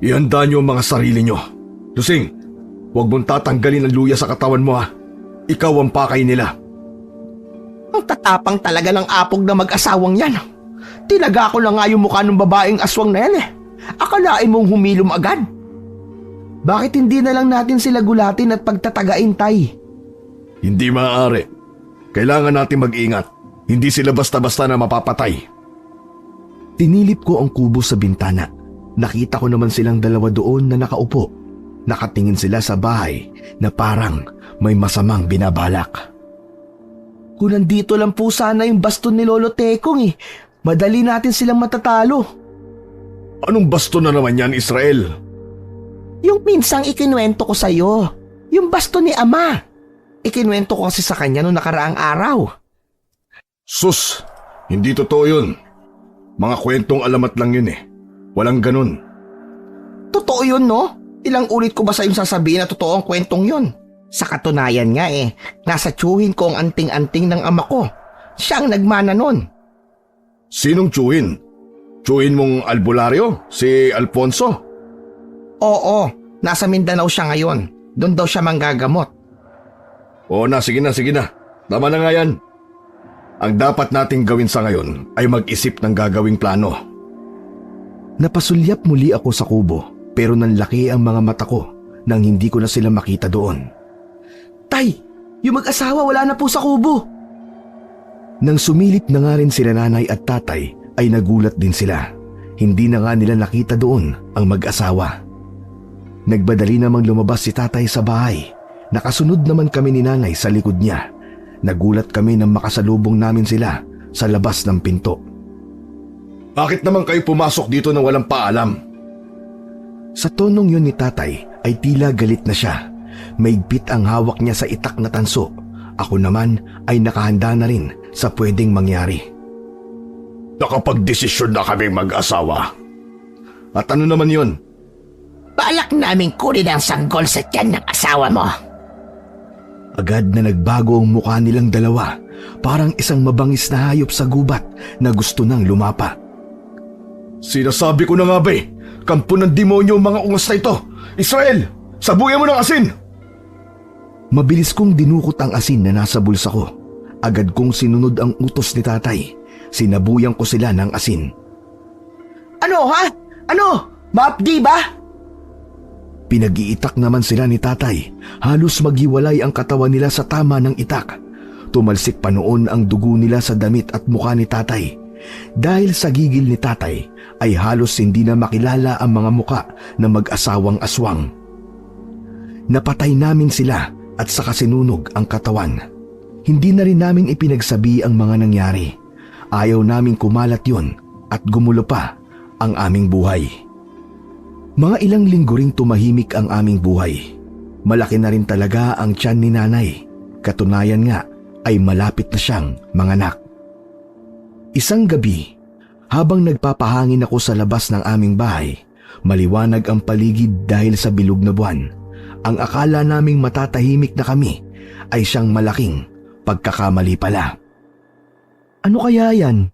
Ihanda niyo ang mga sarili niyo. Lusing, huwag mong tatanggalin ang luya sa katawan mo ha. Ikaw ang pakay nila. Ang tatapang talaga ng apog na mag-asawang yan. Tinaga ko na nga yung mukha ng babaeng aswang na yan eh. Akalain mong humilom agad. Bakit hindi na lang natin sila gulatin at pagtatagain, tay? Hindi maaari. Kailangan natin mag-ingat. Hindi sila basta-basta na mapapatay. Tinilip ko ang kubo sa bintana. Nakita ko naman silang dalawa doon na nakaupo. Nakatingin sila sa bahay na parang may masamang binabalak. Kung nandito lang po sana yung baston ni Lolo Tekong eh, madali natin silang matatalo. Anong basto na naman yan, Israel? Yung minsang ikinuwento ko sa'yo, yung baston ni Ama. Ikinuwento ko kasi sa kanya noong nakaraang araw. Sus, hindi totoo yun. Mga kwentong alamat lang yun eh. Walang ganun. Totoo yun, no? Ilang ulit ko ba sa'yong sasabihin na totoo ang kwentong yun? Sa katunayan nga eh, nasa tiyuhin ko ang anting-anting ng ama ko. Siya ang nagmana nun. Sinong tiyuhin? Tiyuhin mong albularyo? Si Alfonso? Oo, nasa Mindanao siya ngayon. Doon daw siya manggagamot. Oo na, sige na, sige na. Tama na nga yan. Ang dapat nating gawin sa ngayon ay mag-isip ng gagawing plano. Napasulyap muli ako sa kubo pero nanlaki ang mga mata ko nang hindi ko na sila makita doon. Tay, yung mag-asawa wala na po sa kubo. Nang sumilip na nga rin sila nanay at tatay ay nagulat din sila. Hindi na nga nila nakita doon ang mag-asawa. Nagbadali namang lumabas si tatay sa bahay. Nakasunod naman kami ni nanay sa likod niya. Nagulat kami nang makasalubong namin sila sa labas ng pinto. Bakit naman kayo pumasok dito nang walang paalam? Sa tonong yun ni tatay ay tila galit na siya. Maigpit ang hawak niya sa itak na tanso. Ako naman ay nakahanda na rin sa pwedeng mangyari. Nakapagdesisyon na kami mag-asawa. At ano naman yun? Balak namin kunin ang sanggol sa tiyan ng asawa mo. Agad na nagbago ang mukha nilang dalawa, parang isang mabangis na hayop sa gubat na gusto nang lumapa. Sinasabi ko na nga ba kampo ng demonyo ang mga ungas na ito. Israel, sabuyan mo ng asin! Mabilis kong dinukot ang asin na nasa bulsa ko. Agad kong sinunod ang utos ni tatay. Sinabuyan ko sila ng asin. Ano ha? Ano? Maapdi ba? Pinag-iitak naman sila ni tatay. Halos maghiwalay ang katawan nila sa tama ng itak. Tumalsik pa noon ang dugo nila sa damit at mukha ni tatay. Dahil sa gigil ni tatay ay halos hindi na makilala ang mga muka na mag-asawang aswang. Napatay namin sila at saka sinunog ang katawan. Hindi na rin namin ipinagsabi ang mga nangyari. Ayaw namin kumalat yun at gumulo pa ang aming buhay. Mga ilang linggo ring tumahimik ang aming buhay. Malaki na rin talaga ang tiyan ni nanay. Katunayan nga ay malapit na siyang manganak. Isang gabi, habang nagpapahangin ako sa labas ng aming bahay, maliwanag ang paligid dahil sa bilog na buwan. Ang akala naming matatahimik na kami ay siyang malaking pagkakamali pala. Ano kaya yan?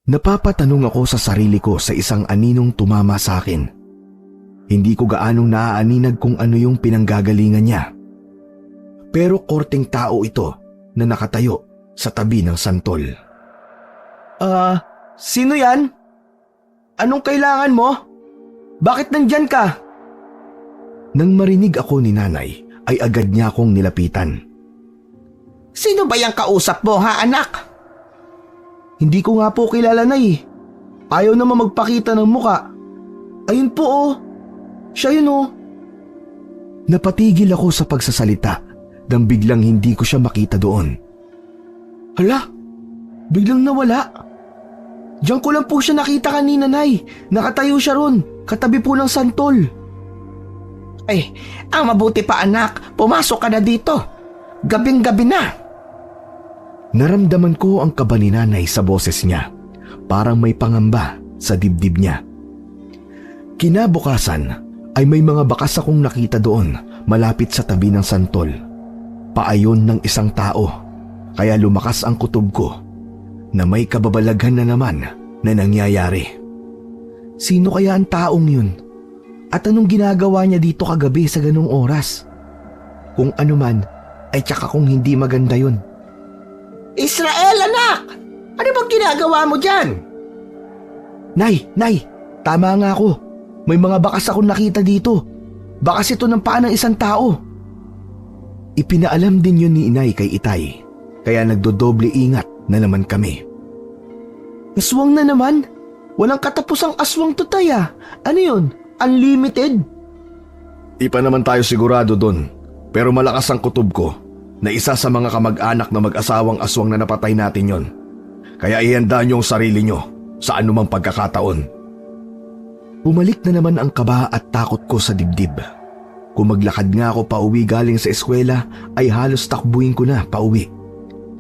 Napapatanong ako sa sarili ko sa isang aninong tumama sa akin. Hindi ko gaanong naaaninag kung ano yung pinanggagalingan niya. Pero korteng tao ito na nakatayo sa tabi ng santol. Sino yan? Anong kailangan mo? Bakit nandyan ka? Nang marinig ako ni nanay, ay agad niya akong nilapitan. Sino ba yung kausap mo ha anak? Hindi ko nga po kilala na eh. Ayaw naman magpakita ng muka. Ayun po oh. Siya yun oh. Napatigil ako sa pagsasalita nang biglang hindi ko siya makita doon. Hala, biglang nawala. Diyan ko lang po siya nakita kanina, Nay. Nakatayo siya ron, katabi po ng santol. Ang mabuti pa anak, pumasok ka na dito. Gabing-gabi na. Naramdaman ko ang kaba ni nanay sa boses niya. Parang may pangamba sa dibdib niya. Kinabukasan ay may mga bakas akong nakita doon malapit sa tabi ng santol. Paayon ng isang tao, kaya lumakas ang kutob ko na may kababalaghan na naman na nangyayari. Sino kaya ang taong yun? At anong ginagawa niya dito kagabi sa ganung oras? Kung ano man, ay tsaka kung hindi maganda yun. Israel anak! Ano bang ginagawa mo dyan? Nay, tama nga ako. May mga bakas akong nakita dito. Bakas ito ng paa ng isang tao. Ipinaalam din yun ni inay kay itay, kaya nagdodoble ingat na naman kami. Aswang na naman? Walang katapusang aswang to taya. Ano yun? Unlimited? Di pa naman tayo sigurado doon, pero malakas ang kutob ko na isa sa mga kamag-anak na mag-asawang aswang na napatay natin yon. Kaya ihanda niyo ang sarili niyo sa anumang pagkakataon. Bumalik na naman ang kaba at takot ko sa dibdib. Kung maglakad nga ako pauwi galing sa eskwela ay halos takbuhin ko na pauwi.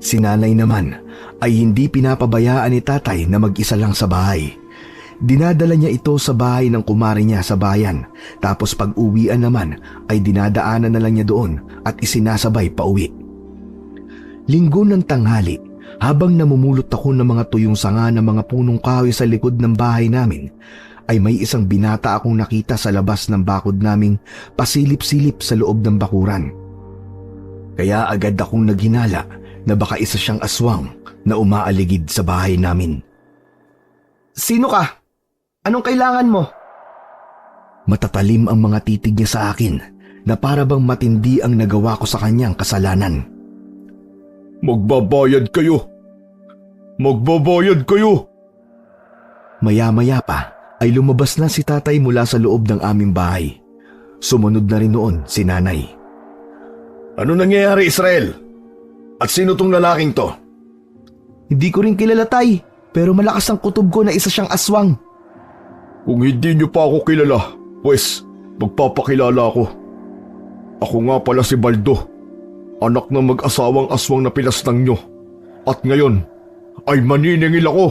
Si nanay naman ay hindi pinapabayaan ni tatay na mag-isa lang sa bahay. Dinadala niya ito sa bahay ng kumari niya sa bayan, tapos pag uwian naman ay dinadaanan na lang niya doon at isinasabay pauwi. Linggo ng tanghali, habang namumulot ako ng mga tuyong sanga ng mga punong kahoy sa likod ng bahay namin, ay may isang binata akong nakita sa labas ng bakod naming pasilip-silip sa loob ng bakuran. Kaya agad akong naghinala na baka isa siyang aswang na umaaligid sa bahay namin. Sino ka? Anong kailangan mo? Matatalim ang mga titig niya sa akin na para bang matindi ang nagawa ko sa kanyang kasalanan. Magbabayad kayo! Magbabayad kayo! Maya-maya pa ay lumabas na si tatay mula sa loob ng aming bahay. Sumunod na rin noon si nanay. Ano nangyayari, Israel? At sino tong lalaking to? Hindi ko rin kilala tay, pero malakas ang kutob ko na isa siyang aswang. Kung hindi niyo pa ako kilala, pues magpapakilala ako. Ako nga pala si Baldo, anak ng mag-asawang aswang na pinaslang nyo. At ngayon ay maniningil ako.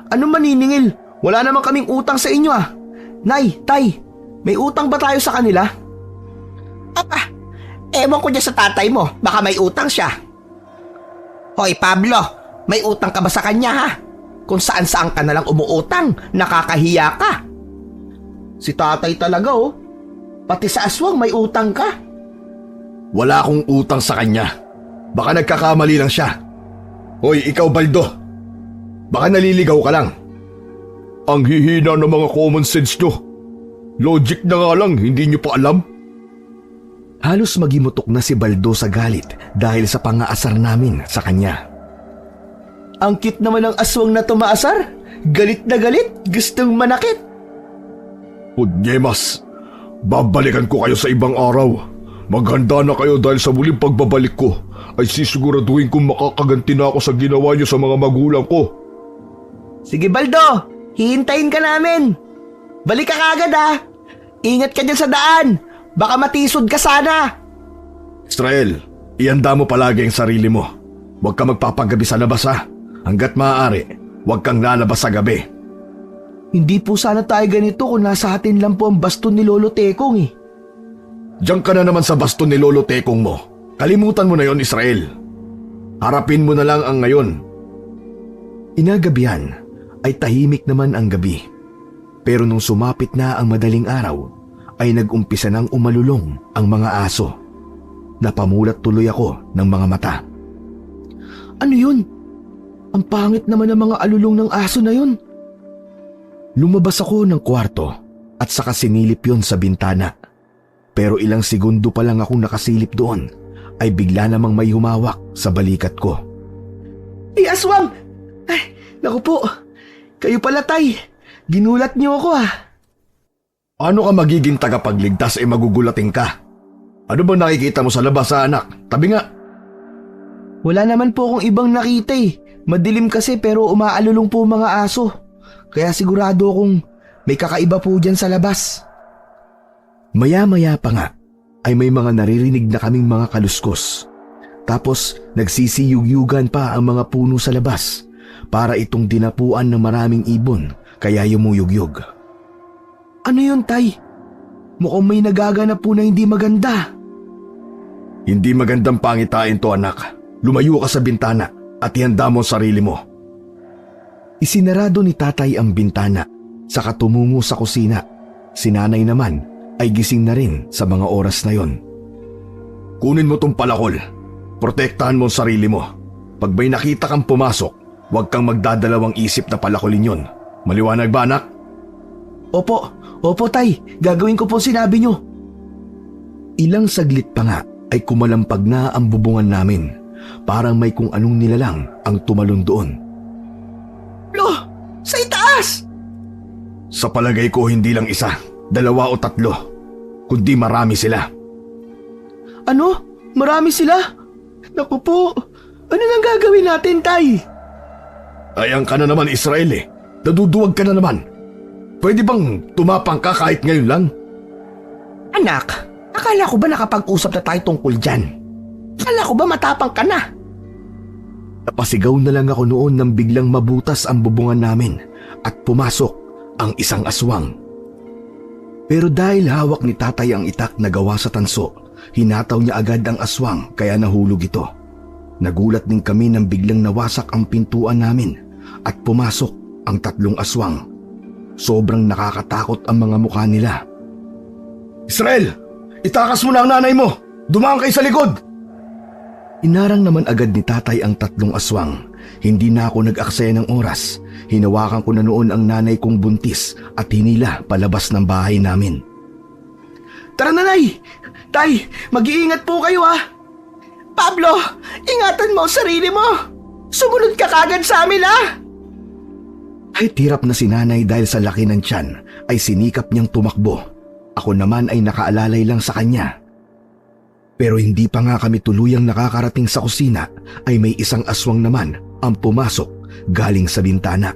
Ano maniningil? Wala naman kaming utang sa inyo Nay, tay, may utang ba tayo sa kanila? Ewan ko dyan sa tatay mo, baka may utang siya. Hoy Pablo, may utang ka ba sa kanya ha? Kung saan-saan ka nalang umuutang, nakakahiya ka. Si tatay talaga oh. Pati sa aswang may utang ka. Wala akong utang sa kanya. Baka nagkakamali lang siya. Hoy, ikaw Baldo. Baka naliligaw ka lang. Ang hihina ng mga common sense nyo. Logic na nga lang, hindi nyo pa alam. Halos magimutok na si Baldo sa galit dahil sa pangaasar namin sa kanya. Ang cute naman ng aswang na tumaasar. Galit na galit, gustong manakit. Udyemas, babalikan ko kayo sa ibang araw. Maghanda na kayo dahil sa muling pagbabalik ko ay sisiguraduhin kong makakaganti na ako sa ginawa nyo sa mga magulang ko. Sige Baldo, hihintayin ka namin. Balik ka kagad ha. Ingat ka dyan sa daan. Baka matisod ka sana. Israel, ihanda mo palagi ang sarili mo. Huwag ka magpapagabi sa labas ha. Hanggat maaari, huwag kang lalabas sa gabi. Hindi po sana tayo ganito kung nasa atin lang po ang baston ni Lolo Tekong eh. Diyan ka na naman sa baston ni Lolo Tekong mo. Kalimutan mo na yon, Israel. Harapin mo na lang ang ngayon. Inagabihan ay tahimik naman ang gabi. Pero nung sumapit na ang madaling araw, ay nag-umpisa nang umalulong ang mga aso. Napamulat tuloy ako ng mga mata. Ano yun? Ang pangit naman ng mga alulong ng aso na yun. Lumabas ako ng kwarto at saka sinilip yon sa bintana. Pero ilang segundo pa lang akong nakasilip doon ay bigla namang may humawak sa balikat ko. Ay, aswang! Ay, naku po. Kayo pala, tay. Ginulat niyo ako ah. Ano ka magiging tagapagligtas e magugulating ka? Ano ba nakikita mo sa labas sa anak? Tabi nga. Wala naman po akong ibang nakita eh. Madilim kasi pero umaalulong po mga aso. Kaya sigurado akong may kakaiba po dyan sa labas. Maya-maya pa nga ay may mga naririnig na kaming mga kaluskos. Tapos nagsisiyug-yugan pa ang mga puno sa labas para itong dinapuan ng maraming ibon kaya yumuyug-yug. Ano yun, tay? Mukhang may nagaganap po na hindi maganda. Hindi magandang pangitain to, anak. Lumayo ka sa bintana at ihanda mo ang sarili mo. Isinarado ni tatay ang bintana saka tumungo sa kusina. Si nanay naman ay gising na rin sa mga oras na yon. Kunin mo tong palakol. Protektahan mo ang sarili mo. Pag may nakita kang pumasok, huwag kang magdadalawang isip na palakolin yon. Maliwanag ba, anak? Opo tay. Gagawin ko po sinabi nyo. Ilang saglit pa nga ay kumalampag na ang bubungan namin. Parang may kung anong nilalang ang tumalon doon. Lo! Sa itaas! Sa palagay ko hindi lang isa, 2 o 3, kundi marami sila. Ano? Marami sila? Naku po, ano nang gagawin natin, tay? Ayan ka na naman, Israel eh. Naduduwag ka na naman. Pwede bang tumapang ka kahit ngayon lang? Anak, akala ko ba nakapag-usap na tayo tungkol dyan? Akala ko ba matapang ka na? Napasigaw na lang ako noon nang biglang mabutas ang bubungan namin at pumasok ang isang aswang. Pero dahil hawak ni tatay ang itak na gawa sa tanso, hinataw niya agad ang aswang kaya nahulog ito. Nagulat din kami nang biglang nawasak ang pintuan namin at pumasok ang 3 aswang. Sobrang nakakatakot ang mga mukha nila. Israel! Itakas mo na ang nanay mo! Dumaan kayo sa likod! Inarang naman agad ni tatay ang 3 aswang. Hindi na ako nag-aksaya ng oras. Hinawakan ko na noon ang nanay kong buntis at hinila palabas ng bahay namin. Tara na, nay! Tay, mag-iingat po kayo ah! Pablo, ingatan mo ang sarili mo! Sumunod ka kagad sa amin ah! Kahit hirap na si nanay dahil sa laki ng tiyan, ay sinikap niyang tumakbo. Ako naman ay nakaalalay lang sa kanya. Pero hindi pa nga kami tuluyang nakakarating sa kusina, ay may isang aswang naman ang pumasok galing sa bintana.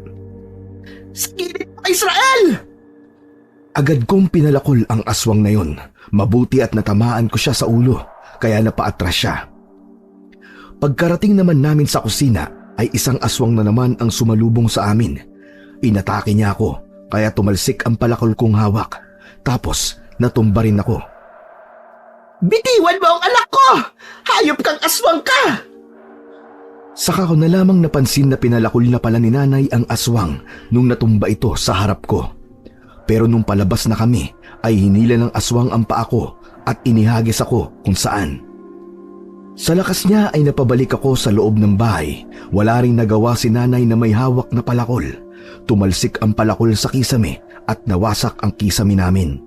Sakilin mo, Israel! Agad kong pinalakol ang aswang na yon. Mabuti at natamaan ko siya sa ulo, kaya napaatras siya. Pagkarating naman namin sa kusina, ay isang aswang na naman ang sumalubong sa amin. Inatake niya ako, kaya tumalsik ang palakol kong hawak. Tapos natumba rin ako. Bitiwan mo ang anak ko! Hayop kang aswang ka! Saka ko na lamang napansin na pinalakol na pala ni nanay ang aswang nung natumba ito sa harap ko. Pero nung palabas na kami ay hinila ng aswang ang paa ko at inihagis ako kung saan. Sa lakas niya ay napabalik ako sa loob ng bahay. Wala ring nagawa si nanay na may hawak na palakol. Tumalsik ang palakol sa kisame at nawasak ang kisame namin.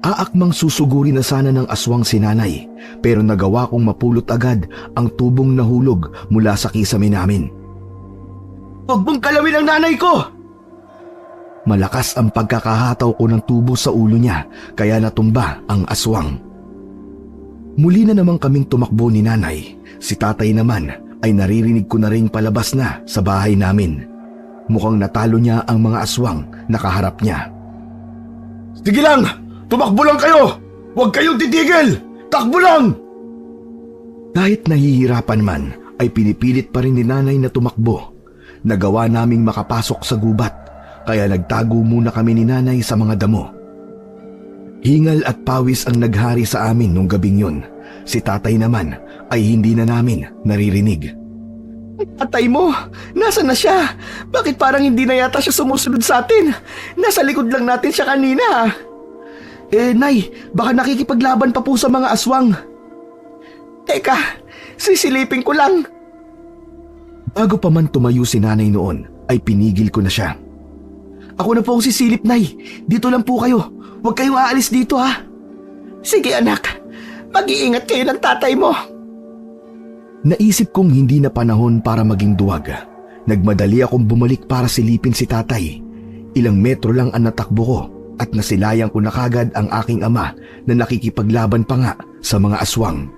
Aakmang susuguri na sana ng aswang si nanay, pero nagawa kong mapulot agad ang tubong nahulog mula sa kisame namin. Huwag mong kalawin ang nanay ko! Malakas ang pagkakahataw ko ng tubo sa ulo niya, kaya natumba ang aswang. Muli na naman kaming tumakbo ni nanay. Si tatay naman ay naririnig ko na ring palabas na sa bahay namin. Mukhang natalo niya ang mga aswang na kaharap niya. Sige lang! Tumakbo lang kayo! Huwag kayong titigil! Takbo lang! Kahit nahihirapan man, ay pinipilit pa rin ni nanay na tumakbo. Nagawa naming makapasok sa gubat, kaya nagtago muna kami ni nanay sa mga damo. Hingal at pawis ang naghari sa amin nung gabing yun. Si tatay naman ay hindi na namin naririnig. Tatay mo, nasaan na siya? Bakit parang hindi na yata siya sumusunod sa atin? Nasa likod lang natin siya kanina. Nay, baka nakikipaglaban pa po sa mga aswang. Teka, sisilipin ko lang. Bago pa man tumayo si nanay noon, ay pinigil ko na siya. Ako na po ang sisilip, Nay. Dito lang po kayo. Huwag kayong aalis dito, ha? Sige, anak. Mag-iingat kayo ng tatay mo. Naisip kong hindi na panahon para maging duwag. Nagmadali akong bumalik para silipin si tatay. Ilang metro lang ang natakbo ko at nasilayang ko na kagad ang aking ama na nakikipaglaban pa nga sa mga aswang.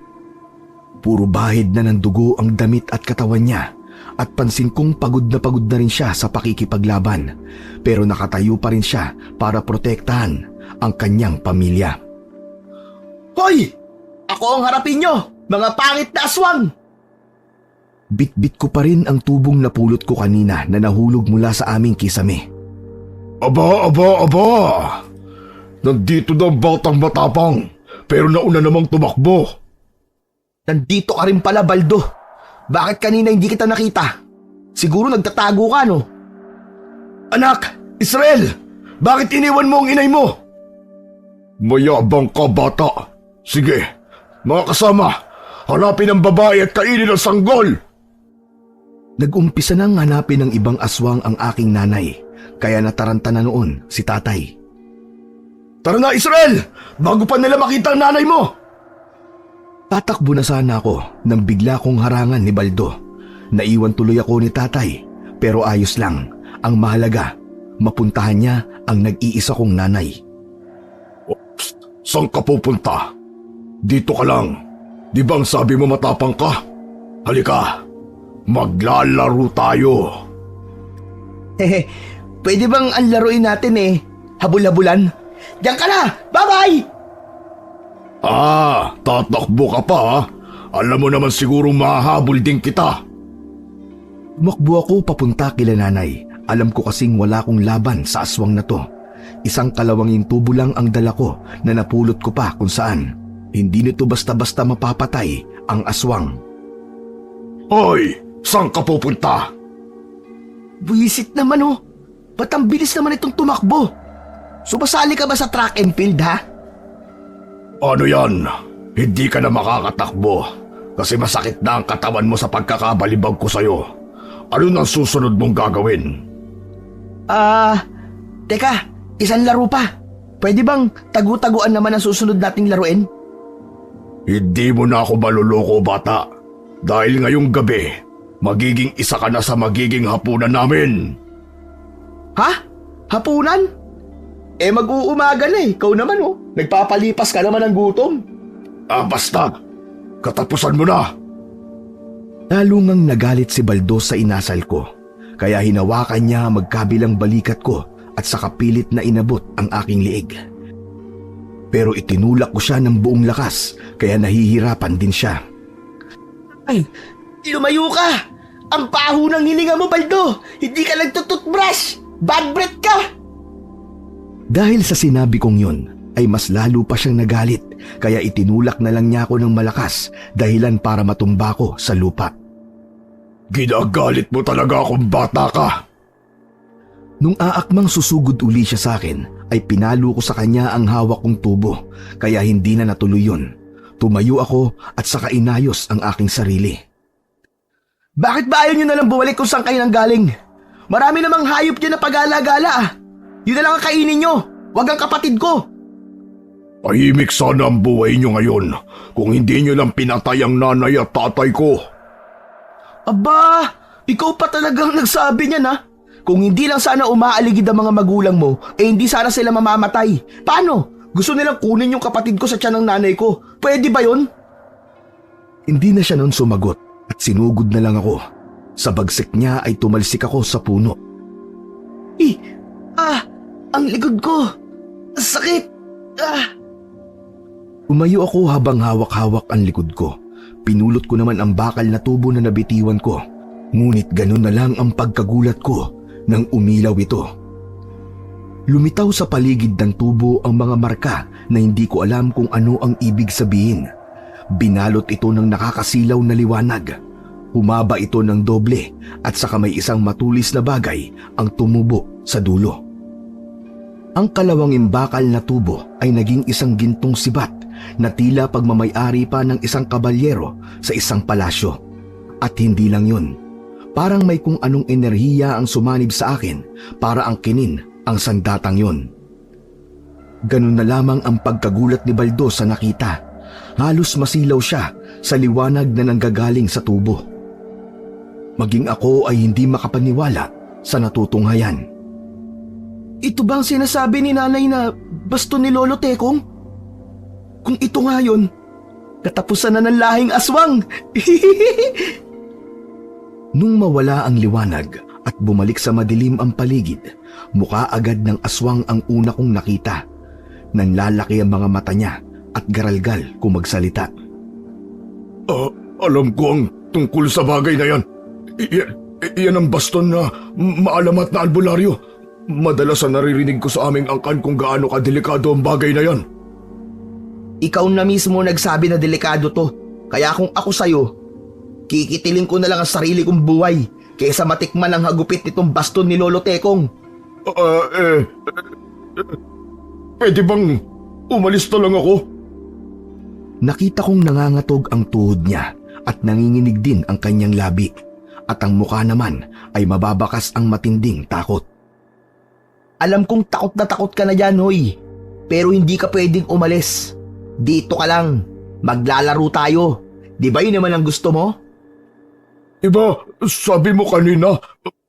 Puro bahid na ng dugo ang damit at katawan niya at pansin kong pagod na rin siya sa pakikipaglaban, pero nakatayo pa rin siya para protektahan ang kanyang pamilya. Hoy! Ako ang harapin nyo, mga pangit na aswang! Bit-bit ko pa rin ang tubong napulot ko kanina na nahulog mula sa aming kisame. Aba! Nandito na ang batang matapang, pero nauna namang tumakbo. Nandito ka rin pala, Baldo. Bakit kanina hindi kita nakita? Siguro nagtatago ka, no? Anak! Israel! Bakit iniwan mo ang inay mo? Mayabang ka, bata. Sige, mga kasama, hanapin ang babae at kainin ang sanggol. Nag-umpisa nang hanapin ng ibang aswang ang aking nanay, kaya nataranta na noon si tatay. Tara na, Israel! Bago pa nila makita ang nanay mo! Tatakbo na sana ako nang bigla kong harangan ni Baldo. Naiwan tuloy ako ni tatay, pero ayos lang. Ang mahalaga, mapuntahan niya ang nag-iisa kong nanay. Saan ka pupunta? Dito ka lang. Di ba ang sabi mo matapang ka? Halika, maglalaro tayo. Pwede bang ang laruin natin habul-habulan? Diyan ka na! Bye-bye! Tatakbo ka pa ha? Alam mo naman siguro mahahabol din kita. Tumakbo ako papunta kila nanay. Alam ko kasing wala kong laban sa aswang na to. Isang kalawanging tubo lang ang dala ko na napulot ko pa kung saan. Hindi nito basta-basta mapapatay ang aswang. Hoy! Saan ka pupunta? Buwisit naman Ba't ang bilis naman itong tumakbo? Sumasali ka ba sa track and field, ha? Ano yan? Hindi ka na makakatakbo kasi masakit na ang katawan mo sa pagkakabalibag ko sa'yo. Ano nang susunod mong gagawin? Teka, isang laro pa. Pwede bang tagu-taguan naman ang susunod nating laruin? Hindi mo na ako maluloko, bata. Dahil ngayong gabi, magiging isa ka na sa magiging hapunan namin. Ha? Hapunan? Mag-uumaga na Ikaw naman Nagpapalipas ka naman ng gutom. Basta. Katapusan mo na. Lalo ngang nagalit si Baldo sa inasal ko. Kaya hinawakan niya magkabilang balikat ko at saka pilit na inabot ang aking liig. Pero itinulak ko siya ng buong lakas kaya nahihirapan din siya. Ay, lumayo ka! Ang baho ng hininga mo, Baldo! Hindi ka nagtututbrush! Bad breath ka! Dahil sa sinabi kong yun, ay mas lalo pa siyang nagalit kaya itinulak na lang niya ako ng malakas dahilan para matumba ko sa lupa. Ginagalit mo talaga akong bata ka. Nung aakmang susugod uli siya sa akin, ay pinalo ko sa kanya ang hawak kong tubo kaya hindi na natuloy yun. Tumayo ako at saka inayos ang aking sarili. Bakit ba ayaw nyo na lang bumalik kung saan kayo nang galing? Marami namang hayop dyan na pag-alagala ah. Yun na lang ang kainin nyo, wag ang kapatid ko. Tahimik sana ang buhay nyo ngayon kung hindi nyo lang pinatay ang nanay at tatay ko. Aba, ikaw pa talagang nagsabi niyan ha? Kung hindi lang sana umaaligid ang mga magulang mo, hindi sana sila mamamatay. Paano? Gusto nilang kunin yung kapatid ko sa tiyan ng nanay ko. Pwede ba yun? Hindi na siya noon sumagot at sinugod na lang ako. Sa bagsik niya ay tumalsik ako sa puno. Ang likod ko. Sakit. Umayo ako habang hawak-hawak ang likod ko. Pinulot ko naman ang bakal na tubo na nabitiwan ko. Ngunit ganun na lang ang pagkagulat ko nang umilaw ito. Lumitaw sa paligid ng tubo ang mga marka na hindi ko alam kung ano ang ibig sabihin. Binalot ito ng nakakasilaw na liwanag. Humaba ito ng doble at saka may isang matulis na bagay ang tumubo sa dulo. Ang kalawanging bakal na tubo ay naging isang gintong sibat na tila pagmamay-ari pa ng isang kabalyero sa isang palasyo. At hindi lang yun. Parang may kung anong enerhiya ang sumanib sa akin para angkinin ang sandatang yun. Ganun na lamang ang pagkagulat ni Baldo sa nakita. Halos masilaw siya sa liwanag na nanggagaling sa tubo. Maging ako ay hindi makapaniwala sa natutunghayan. Ito bang sinasabi ni nanay na baston ni Lolo Tekong? Kung ito nga yun, katapusan na ng lahing aswang. Nung mawala ang liwanag at bumalik sa madilim ang paligid, mukha agad ng aswang ang una kong nakita. Nanlalaki ang mga mata niya at garalgal kung magsalita. Alam ko ang tungkol sa bagay na yan. Yan ang baston na maalamat na albularyo. Madalas na naririnig ko sa aming angkan kung gaano kadelikado ang bagay na yan. Ikaw na mismo nagsabi na delikado to. Kaya kung ako sa'yo, kikitilin ko na lang ang sarili kong buhay kaysa matikman ang hagupit nitong baston ni Lolo Tekong. Pwede bang umalis na lang ako? Nakita kong nangangatog ang tuhod niya at nanginginig din ang kanyang labi at ang mukha naman ay mababakas ang matinding takot. Alam kong takot na takot ka na dyan, hoy. Pero hindi ka pwedeng umalis. Dito ka lang. Maglalaro tayo. Di ba yun naman ang gusto mo? Iba, sabi mo kanina,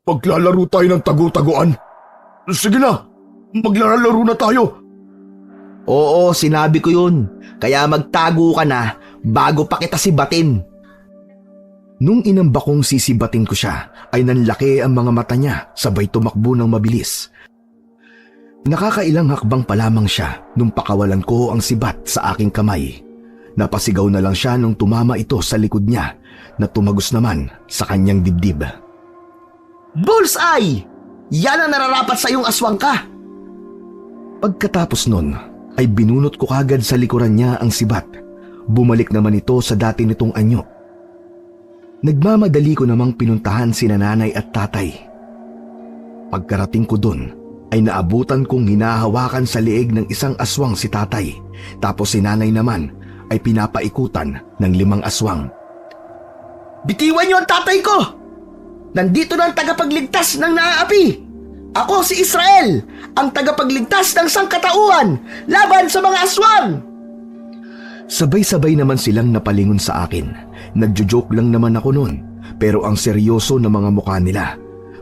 maglalaro tayo ng tagu-taguan. Sige na, maglalaro na tayo. Oo, sinabi ko yun. Kaya magtago ka na bago pa kita sibatin. Nung inamba kong sisibatin ko siya, ay nanlaki ang mga mata niya sabay tumakbo ng mabilis. Nakakailang hakbang pa lamang siya nung pakawalan ko ang sibat sa aking kamay. Napasigaw na lang siya nung tumama ito sa likod niya na tumagos naman sa kanyang dibdib. Bullseye! Yan ang nararapat sa iyong aswang ka! Pagkatapos nun, ay binunot ko kagad sa likuran niya ang sibat. Bumalik naman ito sa dati nitong anyo. Nagmamadali ko namang pinuntahan sina nanay at tatay. Pagkarating ko dun, ay naabutan kong hinahawakan sa leeg ng isang aswang si tatay. Tapos si nanay naman ay pinapaikutan ng 5 aswang. Bitiwan niyo ang tatay ko! Nandito na ang tagapagligtas ng naaapi! Ako si Israel, ang tagapagligtas ng sangkatauhan laban sa mga aswang! Sabay-sabay naman silang napalingon sa akin. Nagjo-joke lang naman ako noon, pero ang seryoso na mga mukha nila.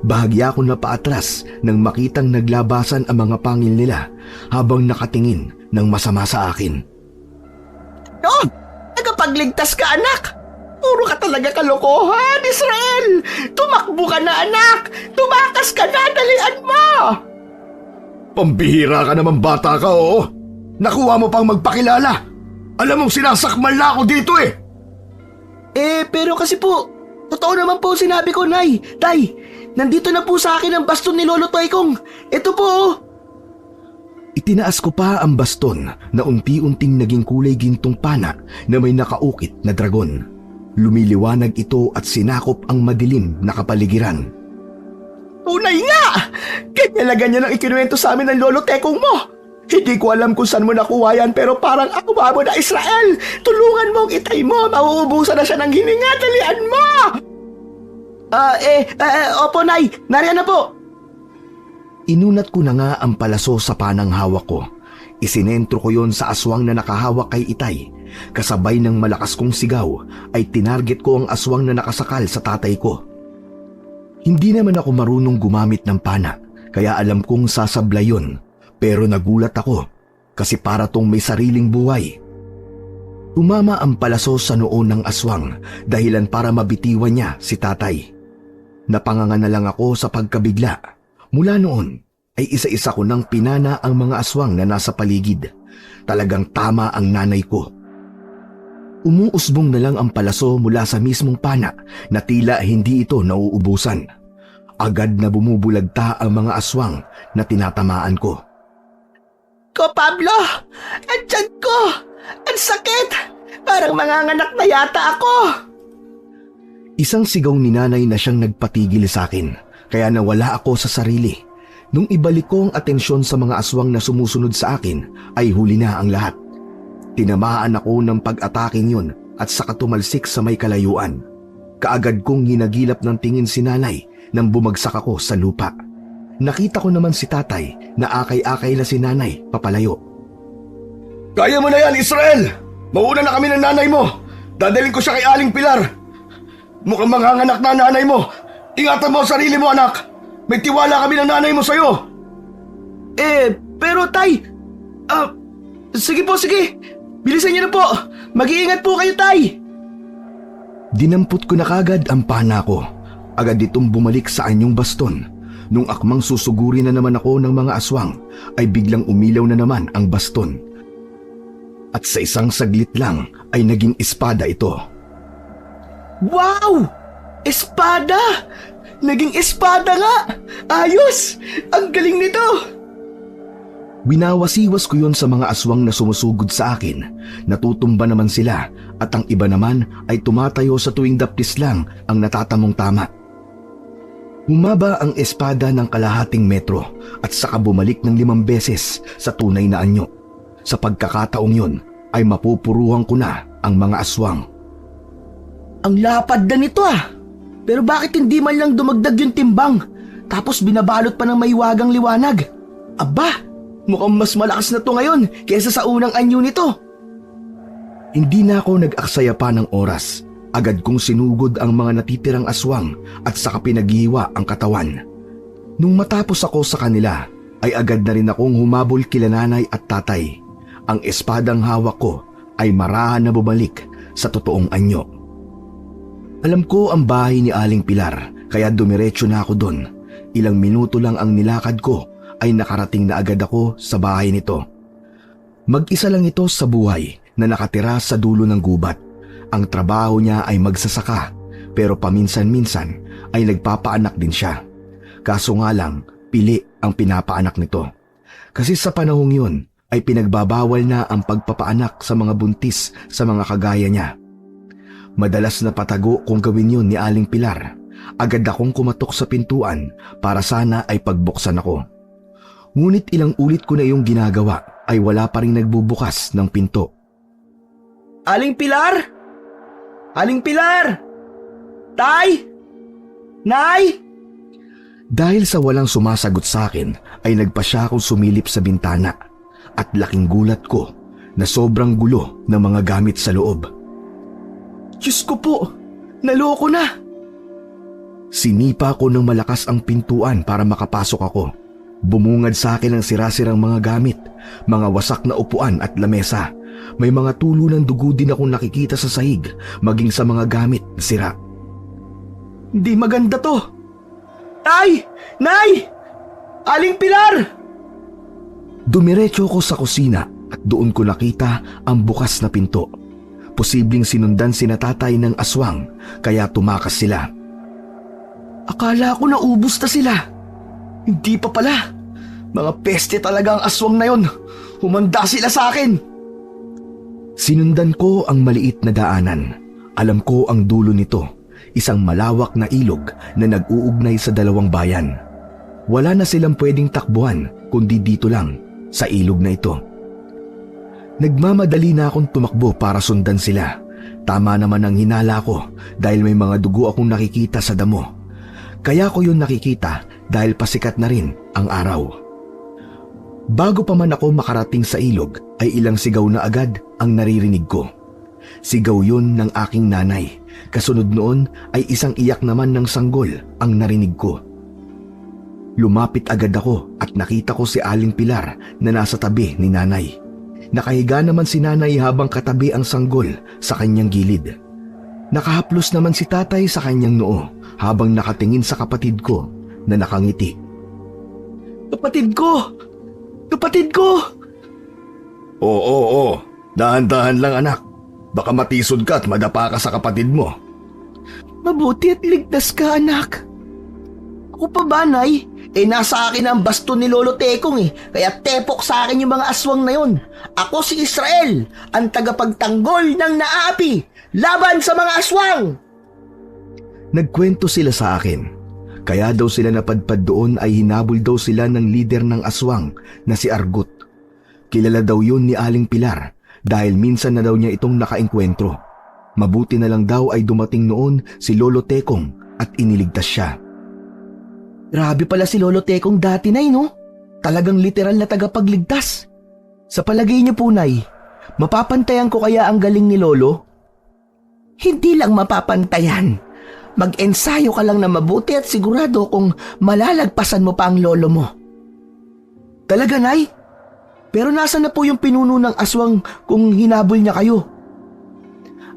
Bahagya ako na paatras nang makitang naglabasan ang mga pangil nila habang nakatingin ng masama sa akin. Oh, tagapagligtas ka anak! Puro ka talaga kalokohan, Israel! Tumakbo ka na anak! Tumakas ka na, dalian mo! Pambihira ka naman bata ka, oo. Nakuha mo pang magpakilala. Alam mong sinasakmal na ako dito eh. Pero kasi po, totoo naman po sinabi ko, Nay. Tay, nandito na po sa akin ang baston ni Lolo Toykong. Ito po, oh. Itinaas ko pa ang baston na unti-unting naging kulay gintong pana na may nakaukit na dragon. Lumiliwanag ito at sinakop ang madilim na kapaligiran. Tunay nga! Ganyan na ganyan ang ikinuwento sa amin ng lolo tekong mo. Hindi ko alam kung saan mo nakuha yan pero parang akwa mo na Israel. Tulungan mo ang itay mo. Mauubusan na siya ng hininga. Dalian mo! Opo, Nay. Nariyan na po. Inunat ko na nga ang palaso sa panang hawak ko. Isinentro ko yon sa aswang na nakahawak kay Itay. Kasabay ng malakas kong sigaw ay tinarget ko ang aswang na nakasakal sa tatay ko. Hindi naman ako marunong gumamit ng pana, kaya alam kong sasablay yun. Pero nagulat ako kasi para tong may sariling buhay. Tumama ang palaso sa noo ng aswang dahilan para mabitiwan niya si tatay. Napanganga na lang ako sa pagkabigla. Mula noon ay isa-isa ko nang pinana ang mga aswang na nasa paligid. Talagang tama ang nanay ko. Umuusbong na lang ang palaso mula sa mismong pana na tila hindi ito nauubusan. Agad na bumubulagta ang mga aswang na tinatamaan ko. Ko, Pablo! Ang tiyan ko! Ang sakit! Parang manganganak na yata ako! Isang sigaw ni nanay na siyang nagpatigil sa akin, kaya nawala ako sa sarili. Nung ibalik ko ang atensyon sa mga aswang na sumusunod sa akin, ay huli na ang lahat. Tinamaan ako ng pag-ataking yun at saka tumalsik sa may kalayuan. Kaagad kong ginagilap ng tingin si nanay nang bumagsak ako sa lupa. Nakita ko naman si tatay na akay-akay na si nanay papalayo. Kaya mo na yan, Israel! Mauna na kami ng nanay mo! Dadalhin ko siya kay Aling Pilar! Mukhang manganganak na nanay mo! Ingatan mo ang sarili mo, anak! May tiwala kami ng nanay mo sa'yo! Pero Tay... sige po, sige! Bilisan niyo na po! Mag-iingat po kayo, Tay! Dinampot ko na kagad ang pana ko. Agad itong bumalik sa anyong baston. Nung akmang susuguri na naman ako ng mga aswang, ay biglang umilaw na naman ang baston. At sa isang saglit lang ay naging espada ito. Wow! Espada! Naging espada nga! Ayos! Ang galing nito! Winawasiwas ko yon sa mga aswang na sumusugod sa akin. Natutumba naman sila at ang iba naman ay tumatayo sa tuwing daptis lang ang natatamong tama. Humaba ang espada ng kalahating metro at saka bumalik ng 5 beses sa tunay na anyo. Sa pagkakataong yun ay mapupuruhan ko na ang mga aswang. Ang lapad na nito ah! Pero bakit hindi man lang dumagdag yung timbang? Tapos binabalot pa ng maiwagang liwanag? Aba! Mukhang mas malakas na to ngayon kaysa sa unang anyo nito. Hindi na ako nag-aksaya pa ng oras. Agad kong sinugod ang mga natitirang aswang at saka pinaghiwa ang katawan. Nung matapos ako sa kanila, ay agad na rin akong humabol kila nanay at tatay. Ang espadang hawak ko ay marahan na bumalik sa totoong anyo. Alam ko ang bahay ni Aling Pilar, kaya dumiretso na ako doon. Ilang minuto lang ang nilakad ko ay nakarating na agad ako sa bahay nito. Mag-isa lang ito sa buhay na nakatira sa dulo ng gubat. Ang trabaho niya ay magsasaka, pero paminsan-minsan ay nagpapaanak din siya. Kaso nga lang, pili ang pinapaanak nito. Kasi sa panahong yun ay pinagbabawal na ang pagpapaanak sa mga buntis sa mga kagaya niya. Madalas na patago kung gawin yun ni Aling Pilar. Agad akong kumatok sa pintuan para sana ay pagbuksan ako. Ngunit ilang ulit ko na yung ginagawa ay wala pa rin nagbubukas ng pinto. Aling Pilar! Aling Pilar! Tay! Nay! Dahil sa walang sumasagot sa akin ay nagpasya akong sumilip sa bintana at laking gulat ko na sobrang gulo ng mga gamit sa loob. Diyos ko po! Naloko na! Sinipa ko ng malakas ang pintuan para makapasok ako. Bumungad sa akin ang sirasirang mga gamit, mga wasak na upuan at lamesa. May mga tulo ng dugo din akong nakikita sa sahig, maging sa mga gamit na sira. Hindi maganda to! Tay! Nay! Aling Pilar! Dumiretso ko sa kusina at doon ko nakita ang bukas na pinto. Posibleng sinundan sina tatay ng aswang, kaya tumakas sila. Akala ko naubos na sila. Hindi pa pala. Mga peste talaga ang aswang na yon. Humanda sila sa akin. Sinundan ko ang maliit na daanan. Alam ko ang dulo nito, isang malawak na ilog na nag-uugnay sa dalawang bayan. Wala na silang pwedeng takbuhan kundi dito lang, sa ilog na ito. Nagmamadali na akong tumakbo para sundan sila. Tama naman ang hinala ko dahil may mga dugo akong nakikita sa damo. Kaya ko yun nakikita dahil pasikat na rin ang araw. Bago pa man ako makarating sa ilog ay ilang sigaw na agad ang naririnig ko. Sigaw yun ng aking nanay. Kasunod noon ay isang iyak naman ng sanggol ang narinig ko. Lumapit agad ako at nakita ko si Aling Pilar na nasa tabi ni nanay. Nakahiga naman si nanay habang katabi ang sanggol sa kanyang gilid. Nakahaplos naman si tatay sa kanyang noo habang nakatingin sa kapatid ko na nakangiti. Kapatid ko! Kapatid ko! Oo. Dahan-dahan lang anak. Baka matisod ka at madapa ka sa kapatid mo. Mabuti at ligtas ka, anak. Ako pa ba, Nay? Nasa akin ang baston ni Lolo Tekong kaya tepok sa akin yung mga aswang na yon. Ako si Israel, ang tagapagtanggol ng naapi, laban sa mga aswang! Nagkwento sila sa akin. Kaya daw sila napadpad doon ay hinabol daw sila ng lider ng aswang na si Argut. Kilala daw yun ni Aling Pilar dahil minsan na daw niya itong nakaengkwentro. Mabuti na lang daw ay dumating noon si Lolo Tekong at iniligtas siya. Grabe pala si Lolo Tekong dati, Nay, no? Talagang literal na tagapagligtas. Sa palagay niyo po, Nay, mapapantayan ko kaya ang galing ni Lolo? Hindi lang mapapantayan. Mag-ensayo ka lang na mabuti at sigurado kung malalagpasan mo pa ang lolo mo. Talaga, Nay? Pero nasa na po yung pinuno ng aswang kung hinabol niya kayo?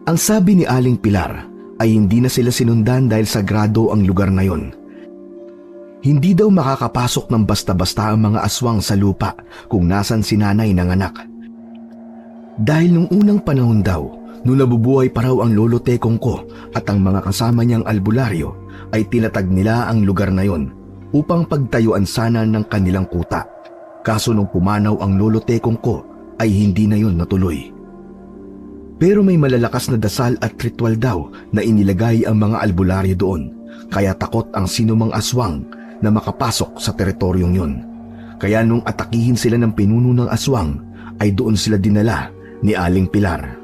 Ang sabi ni Aling Pilar ay hindi na sila sinundan dahil sagrado ang lugar na yon. Hindi daw makakapasok ng basta-basta ang mga aswang sa lupa kung nasan si nanay ng anak. Dahil nung unang panahon daw, nung nabubuhay pa raw ang Lolo Tekong ko at ang mga kasama niyang albularyo, ay tinatag nila ang lugar na yon upang pagtayuan sana ng kanilang kuta. Kaso nung pumanaw ang Lolo Tekong ko ay hindi na yon natuloy. Pero may malalakas na dasal at ritual daw na inilagay ang mga albularyo doon, kaya takot ang sinumang aswang na makapasok sa teritoryong yon. Kaya nung atakihin sila ng pinuno ng aswang, ay doon sila dinala ni Aling Pilar.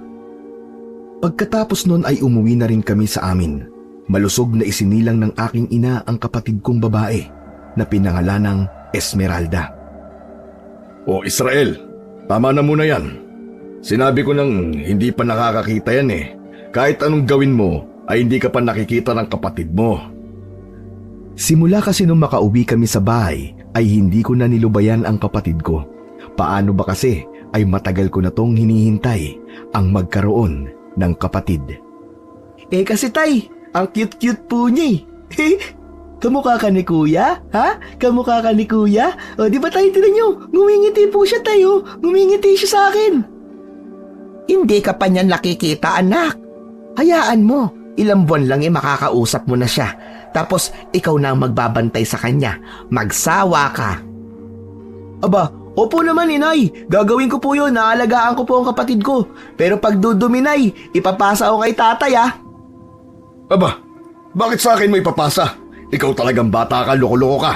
Pagkatapos nun ay umuwi na rin kami sa amin. Malusog na isinilang ng aking ina ang kapatid kong babae na pinangalanang Esmeralda. O Israel, tama na muna yan. Sinabi ko nang hindi pa nakakakita yan Kahit anong gawin mo ay hindi ka pa nakikita ng kapatid mo. Simula kasi nung makauwi kami sa bahay ay hindi ko na nilubayan ang kapatid ko. Paano ba kasi ay matagal ko na tong hinihintay ang magkaroon ng kapatid. Kasi Tay, ang cute-cute po niya Kamukha ka ni Kuya? Ha? Kamukha ka ni Kuya? O di ba tayo tinan nyo? Ngumingiti po siya tayo. Ngumingiti siya sa akin. Hindi ka pa niyan nakikita, anak. Hayaan mo. Ilang buwan lang makakausap mo na siya. Tapos ikaw na ang magbabantay sa kanya. Magsawa ka. Aba, opo naman, Inay. Gagawin ko po yun. Naalagaan ko po ang kapatid ko. Pero pag dudumi, Nay, ipapasa ko kay tatay, Aba, bakit sa akin mo ipapasa? Ikaw talagang bata ka, loko-loko ka.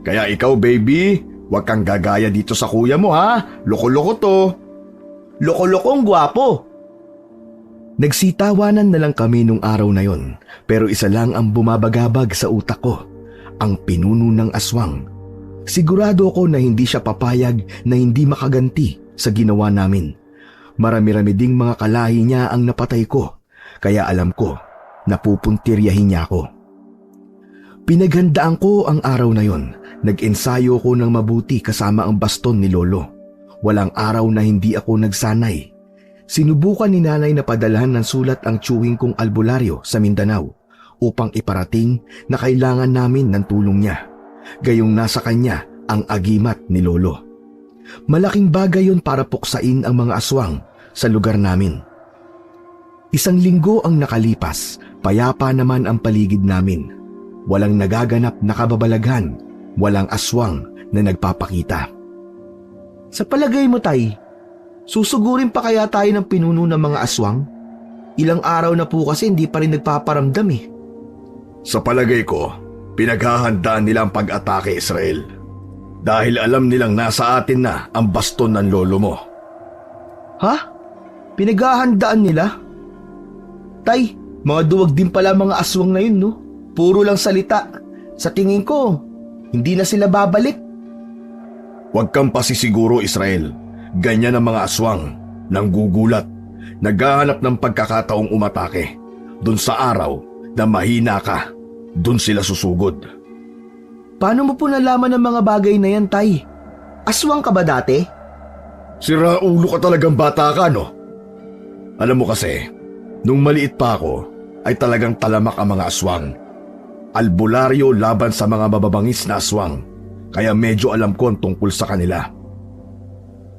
Kaya ikaw, baby, huwag kang gagaya dito sa kuya mo, ha? Loko-loko to. Loko-lokong gwapo. Nagsitawanan na lang kami nung araw na yon, pero isa lang ang bumabagabag sa utak ko, ang pinuno ng aswang. Sigurado ako na hindi siya papayag na hindi makaganti sa ginawa namin. Marami-rami ding mga kalahi niya ang napatay ko, kaya alam ko na pupuntiryahin niya ako. Pinaghandaan ko ang araw na yon. Nag-ensayo ko ng mabuti kasama ang baston ni Lolo. Walang araw na hindi ako nagsanay. Sinubukan ni nanay na padalhan ng sulat ang tiyuhin kong albularyo sa Mindanao upang iparating na kailangan namin ng tulong niya. Gayong nasa kanya ang agimat ni Lolo. Malaking bagay yon para puksain ang mga aswang sa lugar namin. Isang linggo ang nakalipas, payapa naman ang paligid namin. Walang nagaganap na kababalaghan, walang aswang na nagpapakita. Sa palagay mo, Tay, susugurin pa kaya tayo ng pinuno ng mga aswang? Ilang araw na po kasi hindi pa rin nagpaparamdam eh. Sa palagay ko, pinaghahandaan nila ang pag-atake, Israel. Dahil alam nilang nasa atin na ang baston ng lolo mo. Ha? Pinaghahandaan nila? Tay, mga duwag din pala mga aswang na yun, no? Puro lang salita. Sa tingin ko, hindi na sila babalik. Huwag kang pasisiguro, Israel. Ganyan ang mga aswang, nanggugulat, naghahanap ng pagkakataong umatake. Doon sa araw na mahina ka, doon sila susugod. Paano mo po nalaman ng mga bagay na yan, Tay? Aswang ka ba dati? Sira ulo ka talagang bata ka, no? Alam mo kasi, nung maliit pa ako, ay talagang talamak ang mga aswang. Albularyo laban sa mga mababangis na aswang, kaya medyo alam ko ang tungkol sa kanila.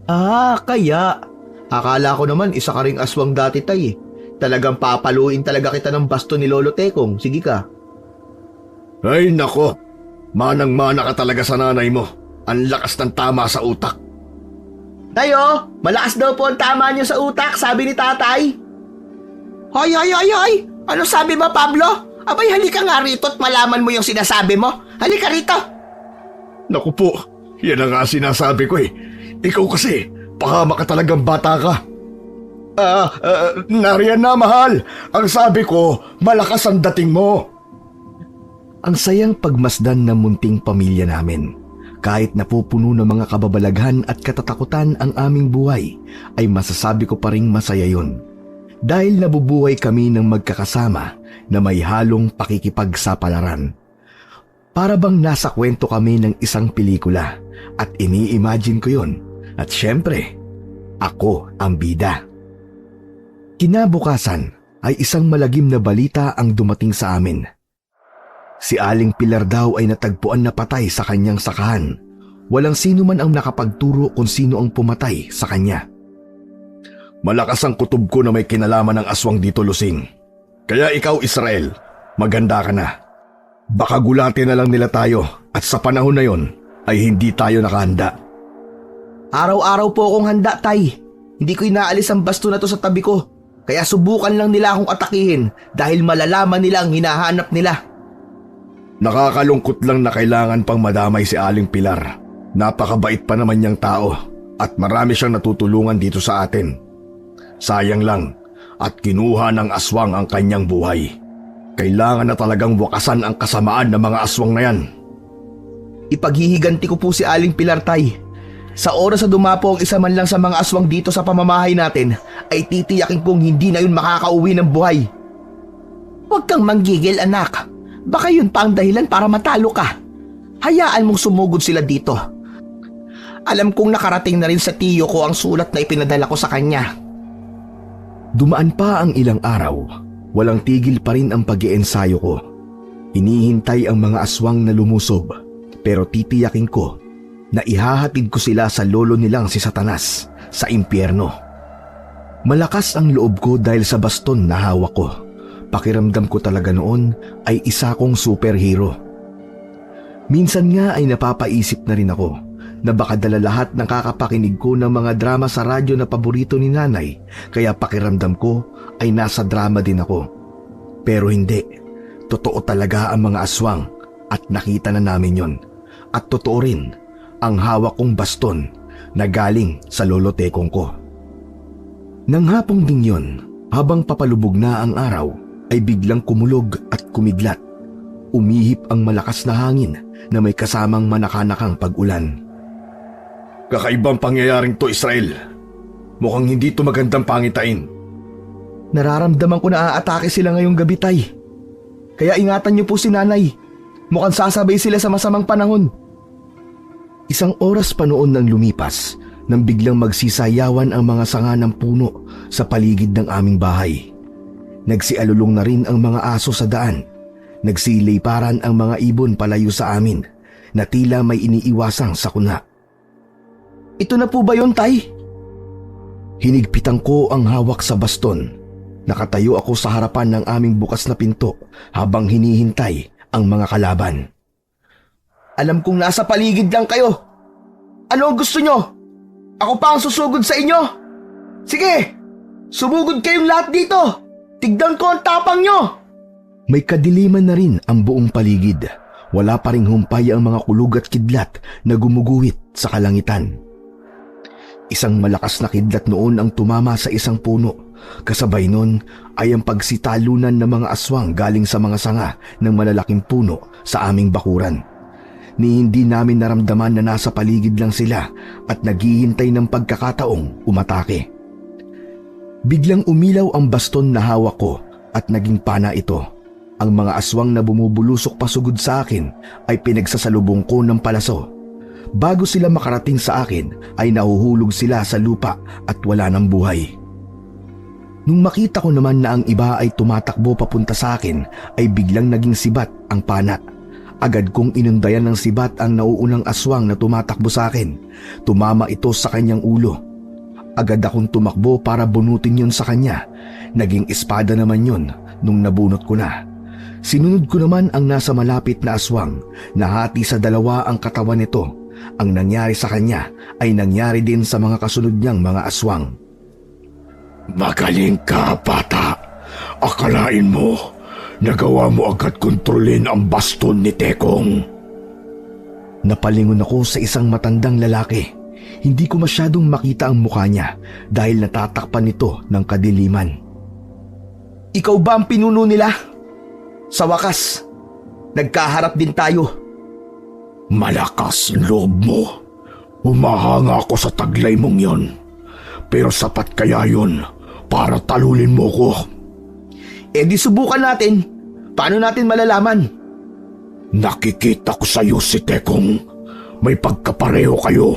Ah, kaya. Akala ko naman isa ka ring aswang dati, Tay. Talagang papaluin talaga kita ng baston ni Lolo Tekong. Sige ka. Ay nako, manang-mana ka talaga sa nanay mo. Ang lakas ng tama sa utak. Tayo, malakas daw po ang tama niyo sa utak, sabi ni tatay. Hoy! Ano sabi mo, Pablo? Abay, halika nga rito at malaman mo yung sinasabi mo. Halika rito. Naku po, yan ang nga sinasabi ko eh. Ikaw kasi, pahama ka talagang bata ka. Nariyan na, mahal. Ang sabi ko, malakas ang dating mo. Ang sayang pagmasdan ng munting pamilya namin. Kahit napupuno ng mga kababalaghan at katatakutan ang aming buhay, ay masasabi ko pa ring masaya yun. Dahil nabubuhay kami ng magkakasama na may halong pakikipagsapalaran. Para bang nasa kwento kami ng isang pelikula at ini-imagine ko yun. At syempre, ako ang bida. Kinabukasan ay isang malagim na balita ang dumating sa amin. Si Aling Pilar daw ay natagpuan na patay sa kanyang sakahan. Walang sino man ang nakapagturo kung sino ang pumatay sa kanya. Malakas ang kutob ko na may kinalaman ng aswang dito, Lusing. Kaya ikaw, Israel, maganda ka na. Baka gulatin na lang nila tayo at sa panahon na yon ay hindi tayo nakahanda. Araw-araw po akong handa, Tay. Hindi ko inaalis ang basto na to sa tabi ko. Kaya subukan lang nila akong atakihin dahil malalaman nila ang hinahanap nila. Nakakalungkot lang na kailangan pang madamay si Aling Pilar. Napakabait pa naman niyang tao at marami siyang natutulungan dito sa atin. Sayang lang at kinuha ng aswang ang kanyang buhay. Kailangan na talagang wakasan ang kasamaan ng mga aswang na yan. Ipaghihiganti ko po si Aling Pilar, Tay. Sa oras na dumapo ang isa man lang sa mga aswang dito sa pamamahay natin, ay titiyakin kong hindi na yun makakauwi ng buhay. Huwag kang manggigil, anak. Baka yun pa ang dahilan para matalo ka. Hayaan mong sumugod sila dito. Alam kong nakarating na rin sa tiyo ko ang sulat na ipinadala ko sa kanya. Dumaan pa ang ilang araw, walang tigil pa rin ang pag-iensayo ko. Hinihintay ang mga aswang na lumusob, pero titiyakin ko na ihahatid ko sila sa lolo nilang si Satanas sa impyerno. Malakas ang loob ko dahil sa baston na hawak ko. Pakiramdam ko talaga noon ay isa kong superhero. Minsan nga ay napapaisip na rin ako na baka dala lahat ng kakapakinig ko ng mga drama sa radyo na paborito ni nanay, kaya pakiramdam ko ay nasa drama din ako. Pero hindi, totoo talaga ang mga aswang at nakita na namin yon. At totoo rin ang hawak kong baston na galing sa lolo Tekong ko. Nang hapong ding yon, habang papalubog na ang araw, ay biglang kumulog at kumidlat. Umihip ang malakas na hangin na may kasamang manakanakang pag-ulan. Kakaibang pangyayaring to, Israel. Mukhang hindi to magandang pangitain. Nararamdaman ko na aatake sila ngayong gabi, Tay. Kaya ingatan niyo po si nanay. Mukhang sasabay sila sa masamang panahon. Isang oras pa noon nang lumipas nang biglang magsisayawan ang mga sanga ng puno sa paligid ng aming bahay. Nagsialulong na rin ang mga aso sa daan. Nagsiliparan ang mga ibon palayo sa amin na tila may iniiwasang sakuna. Ito na po ba yun, Tay? Hinigpitan ko ang hawak sa baston. Nakatayo ako sa harapan ng aming bukas na pinto habang hinihintay ang mga kalaban. Alam kong nasa paligid lang kayo. Ano ang gusto nyo? Ako pa ang susugod sa inyo? Sige, sumugod kayong lahat dito. Tignan ko ang tapang nyo. May kadiliman na rin ang buong paligid. Wala pa ring humpay ang mga kulog at kidlat na gumuguhit sa kalangitan. Isang malakas na kidlat noon ang tumama sa isang puno. Kasabay nun ay ang pagsitalunan ng mga aswang galing sa mga sanga ng malalaking puno sa aming bakuran. Ni hindi namin naramdaman na nasa paligid lang sila at naghihintay ng pagkakataong umatake. Biglang umilaw ang baston na hawak ko at naging pana ito. Ang mga aswang na bumubulusok pasugod sa akin ay pinagsasalubong ko ng palaso. Bago sila makarating sa akin ay nahuhulog sila sa lupa at wala ng buhay. Nung makita ko naman na ang iba ay tumatakbo papunta sa akin ay biglang naging sibat ang pana. Agad kong inundayan ng sibat ang nauunang aswang na tumatakbo sa akin. Tumama ito sa kanyang ulo. Agad akong tumakbo para bunutin yun sa kanya. Naging espada naman yun nung nabunot ko na. Sinunod ko naman ang nasa malapit na aswang. Nahati sa dalawa ang katawan nito. Ang nangyari sa kanya ay nangyari din sa mga kasunod niyang mga aswang. Magaling ka, bata. Akalain mo, nagawa mo agad kontrolin ang baston ni Tekong. Napalingon ako sa isang matandang lalaki. Hindi ko masyadong makita ang mukha niya dahil natatakpan nito ng kadiliman. Ikaw ba ang pinuno nila? Sa wakas, nagkaharap din tayo. Malakas loob mo. Humahanga ako sa taglay mong yon. Pero sapat kaya yon para talulin mo ko? Eh di subukan natin. Paano natin malalaman? Nakikita ko sa iyo si Tekong. May pagkapareho kayo.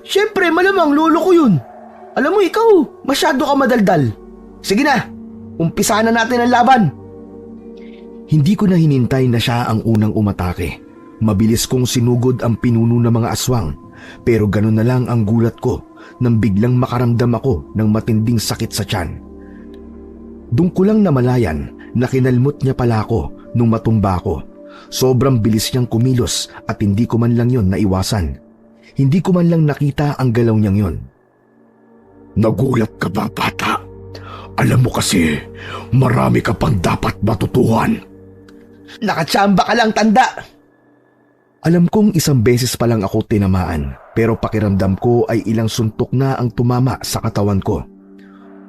Siyempre, malamang lolo ko yun. Alam mo, ikaw, masyado ka madaldal. Sige na, umpisa na natin ang laban. Hindi ko na hinintay na siya ang unang umatake. Mabilis kong sinugod ang pinuno ng mga aswang. Pero ganun na lang ang gulat ko nang biglang makaramdam ako ng matinding sakit sa tiyan. Doon ko lang namalayan na kinalmot niya pala ako nung matumba ko. Sobrang bilis niyang kumilos at hindi ko man lang yon naiwasan. Hindi ko man lang nakita ang galaw niyang yon. Nagulat ka ba, bata? Alam mo kasi, marami ka pang dapat matutuhan. Nakatsamba ka lang, tanda. Alam kong isang beses pa lang ako tinamaan, pero pakiramdam ko ay ilang suntok na ang tumama sa katawan ko.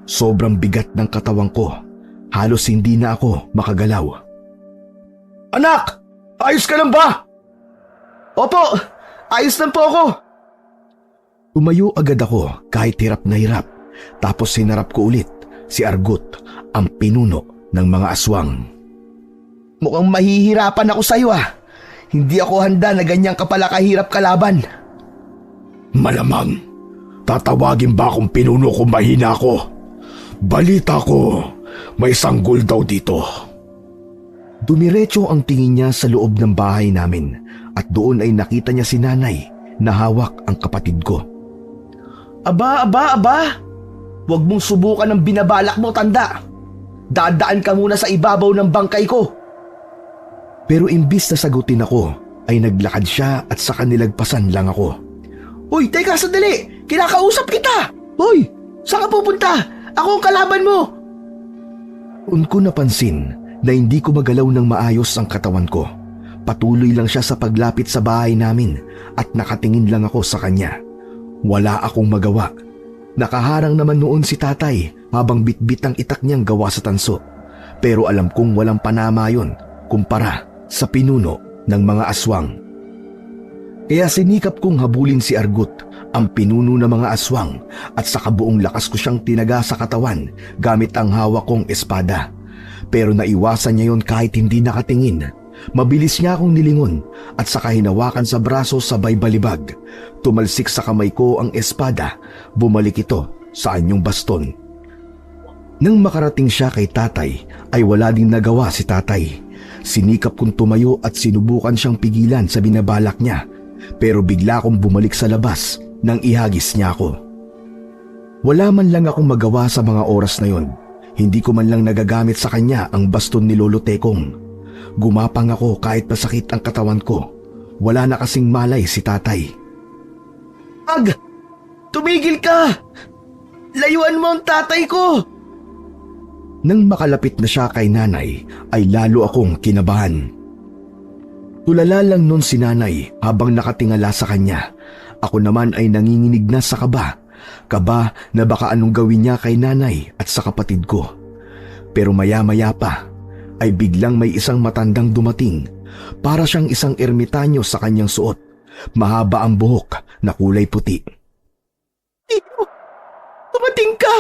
Sobrang bigat ng katawan ko. Halos hindi na ako makagalaw. Anak! Ayos ka lang ba? Opo, ayos lang po ako. Tumayo agad ako kahit hirap na hirap. Tapos sinarap ko ulit si Argut, ang pinuno ng mga aswang. Mukhang mahihirapan ako sa'yo ah. Hindi ako handa na ganyan ka pala kahirap kalaban. Malamang, tatawagin ba akong pinuno kung mahina ako? Balita ko, may sanggol daw dito. Dumiretso ang tingin niya sa loob ng bahay namin at doon ay nakita niya si nanay na hawak ang kapatid ko. Aba! Huwag mong subukan ang binabalak mo, tanda. Dadaan ka muna sa ibabaw ng bangkay ko. Pero imbis na sagutin ako, ay naglakad siya at saka nilagpasan lang ako. Hoy, teka sandali! Kinakausap kita! Hoy, saan ka pupunta? Ako ang kalaban mo! Doon ko napansin na hindi ko magalaw ng maayos ang katawan ko. Patuloy lang siya sa paglapit sa bahay namin at nakatingin lang ako sa kanya. Wala akong magawa. Nakaharang naman noon si tatay habang bitbit ang itak niyang gawa sa tanso. Pero alam kong walang panama yon kumpara sa pinuno ng mga aswang. Kaya sinikap kong habulin si Argut, ang pinuno ng mga aswang, at sa kabuong lakas ko siyang tinaga sa katawan gamit ang hawak kong espada. Pero naiwasan niya yon kahit hindi nakatingin. Mabilis niya akong nilingon at saka hinawakan sa braso sabay balibag. Tumalsik sa kamay ko ang espada, bumalik ito sa anyong baston. Nang makarating siya kay tatay ay wala din nagawa si tatay. Sinikap kong tumayo at sinubukan siyang pigilan sa binabalak niya, pero bigla akong bumalik sa labas nang ihagis niya ako. Wala man lang akong magawa sa mga oras na yon. Hindi ko man lang nagagamit sa kanya ang baston ni Lolo Tekong. Gumapang ako kahit masakit ang katawan ko. Wala na kasing malay si tatay. Ag! Tumigil ka! Layuan mo ang tatay ko! Nang makalapit na siya kay nanay ay lalo akong kinabahan. Tulala lang nun si nanay habang nakatingala sa kanya. Ako naman ay nanginginig na sa kaba. Kaba na baka anong gawin niya kay nanay at sa kapatid ko. Pero maya-maya pa ay biglang may isang matandang dumating. Para siyang isang ermitanyo sa kanyang suot. Mahaba ang buhok na kulay puti. Tito! Tumating ka!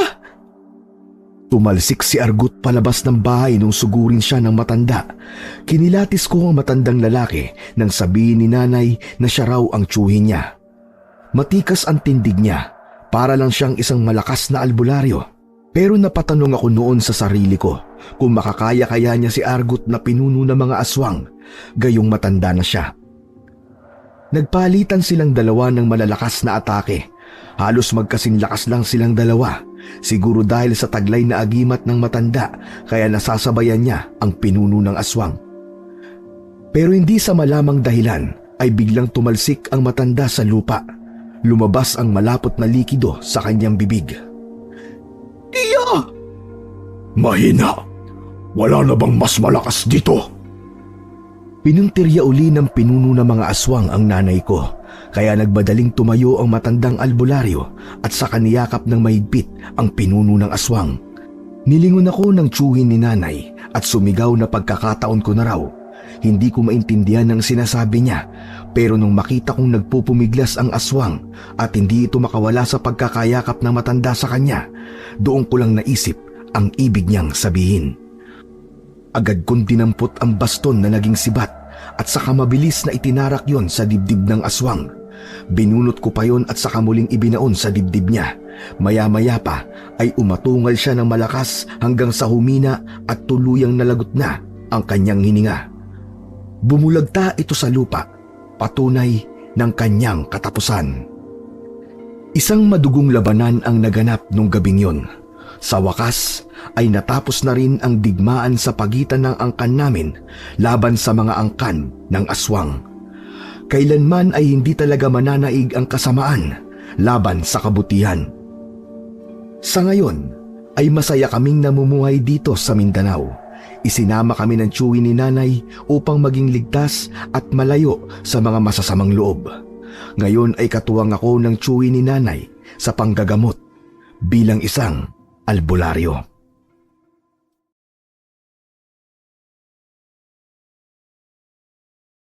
Tumalsik si Argut palabas ng bahay nung sugurin siya ng matanda. Kinilatis ko ang matandang lalaki nang sabihin ni nanay na siya raw ang tiyuhin niya. Matikas ang tindig niya, para lang siyang isang malakas na albularyo. Pero napatanong ako noon sa sarili ko kung makakaya kaya niya si Argut na pinuno ng mga aswang, gayong matanda na siya. Nagpalitan silang dalawa ng malalakas na atake. Halos magkasing lakas lang silang dalawa. Siguro dahil sa taglay na agimat ng matanda kaya nasasabayan niya ang pinuno ng aswang. Pero hindi sa malamang dahilan ay biglang tumalsik ang matanda sa lupa. Lumabas ang malapot na likido sa kanyang bibig. Tiyo! Mahina! Wala na bang mas malakas dito? Pinuntirya uli ng pinuno ng mga aswang ang nanay ko, kaya nagbadaling tumayo ang matandang albularyo at saka niyakap ng mahigpit ang pinuno ng aswang. Nilingon ako ng tiyuhin ni nanay at sumigaw na pagkakataon ko na raw. Hindi ko maintindihan ang sinasabi niya, pero nung makita kong nagpupumiglas ang aswang at hindi ito makawala sa pagkakayakap ng matanda sa kanya, doon ko lang naisip ang ibig niyang sabihin. Agad kong dinampot ang baston na naging sibat at saka mabilis na itinarak yon sa dibdib ng aswang. Binunot ko pa yon at saka muling ibinaon sa dibdib niya. Maya-maya pa ay umatungal siya ng malakas hanggang sa humina at tuluyang nalagot na ang kanyang hininga. Bumulagta ito sa lupa, patunay ng kanyang katapusan. Isang madugong labanan ang naganap nung gabing yon. Sa wakas ay natapos na rin ang digmaan sa pagitan ng angkan namin laban sa mga angkan ng aswang. Kailanman ay hindi talaga mananaig ang kasamaan laban sa kabutihan. Sa ngayon ay masaya kaming namumuhay dito sa Mindanao. Isinama kami ng tiyuhin ni nanay upang maging ligtas at malayo sa mga masasamang loob. Ngayon ay katuwang ako ng tiyuhin ni nanay sa panggagamot bilang isang albularyo.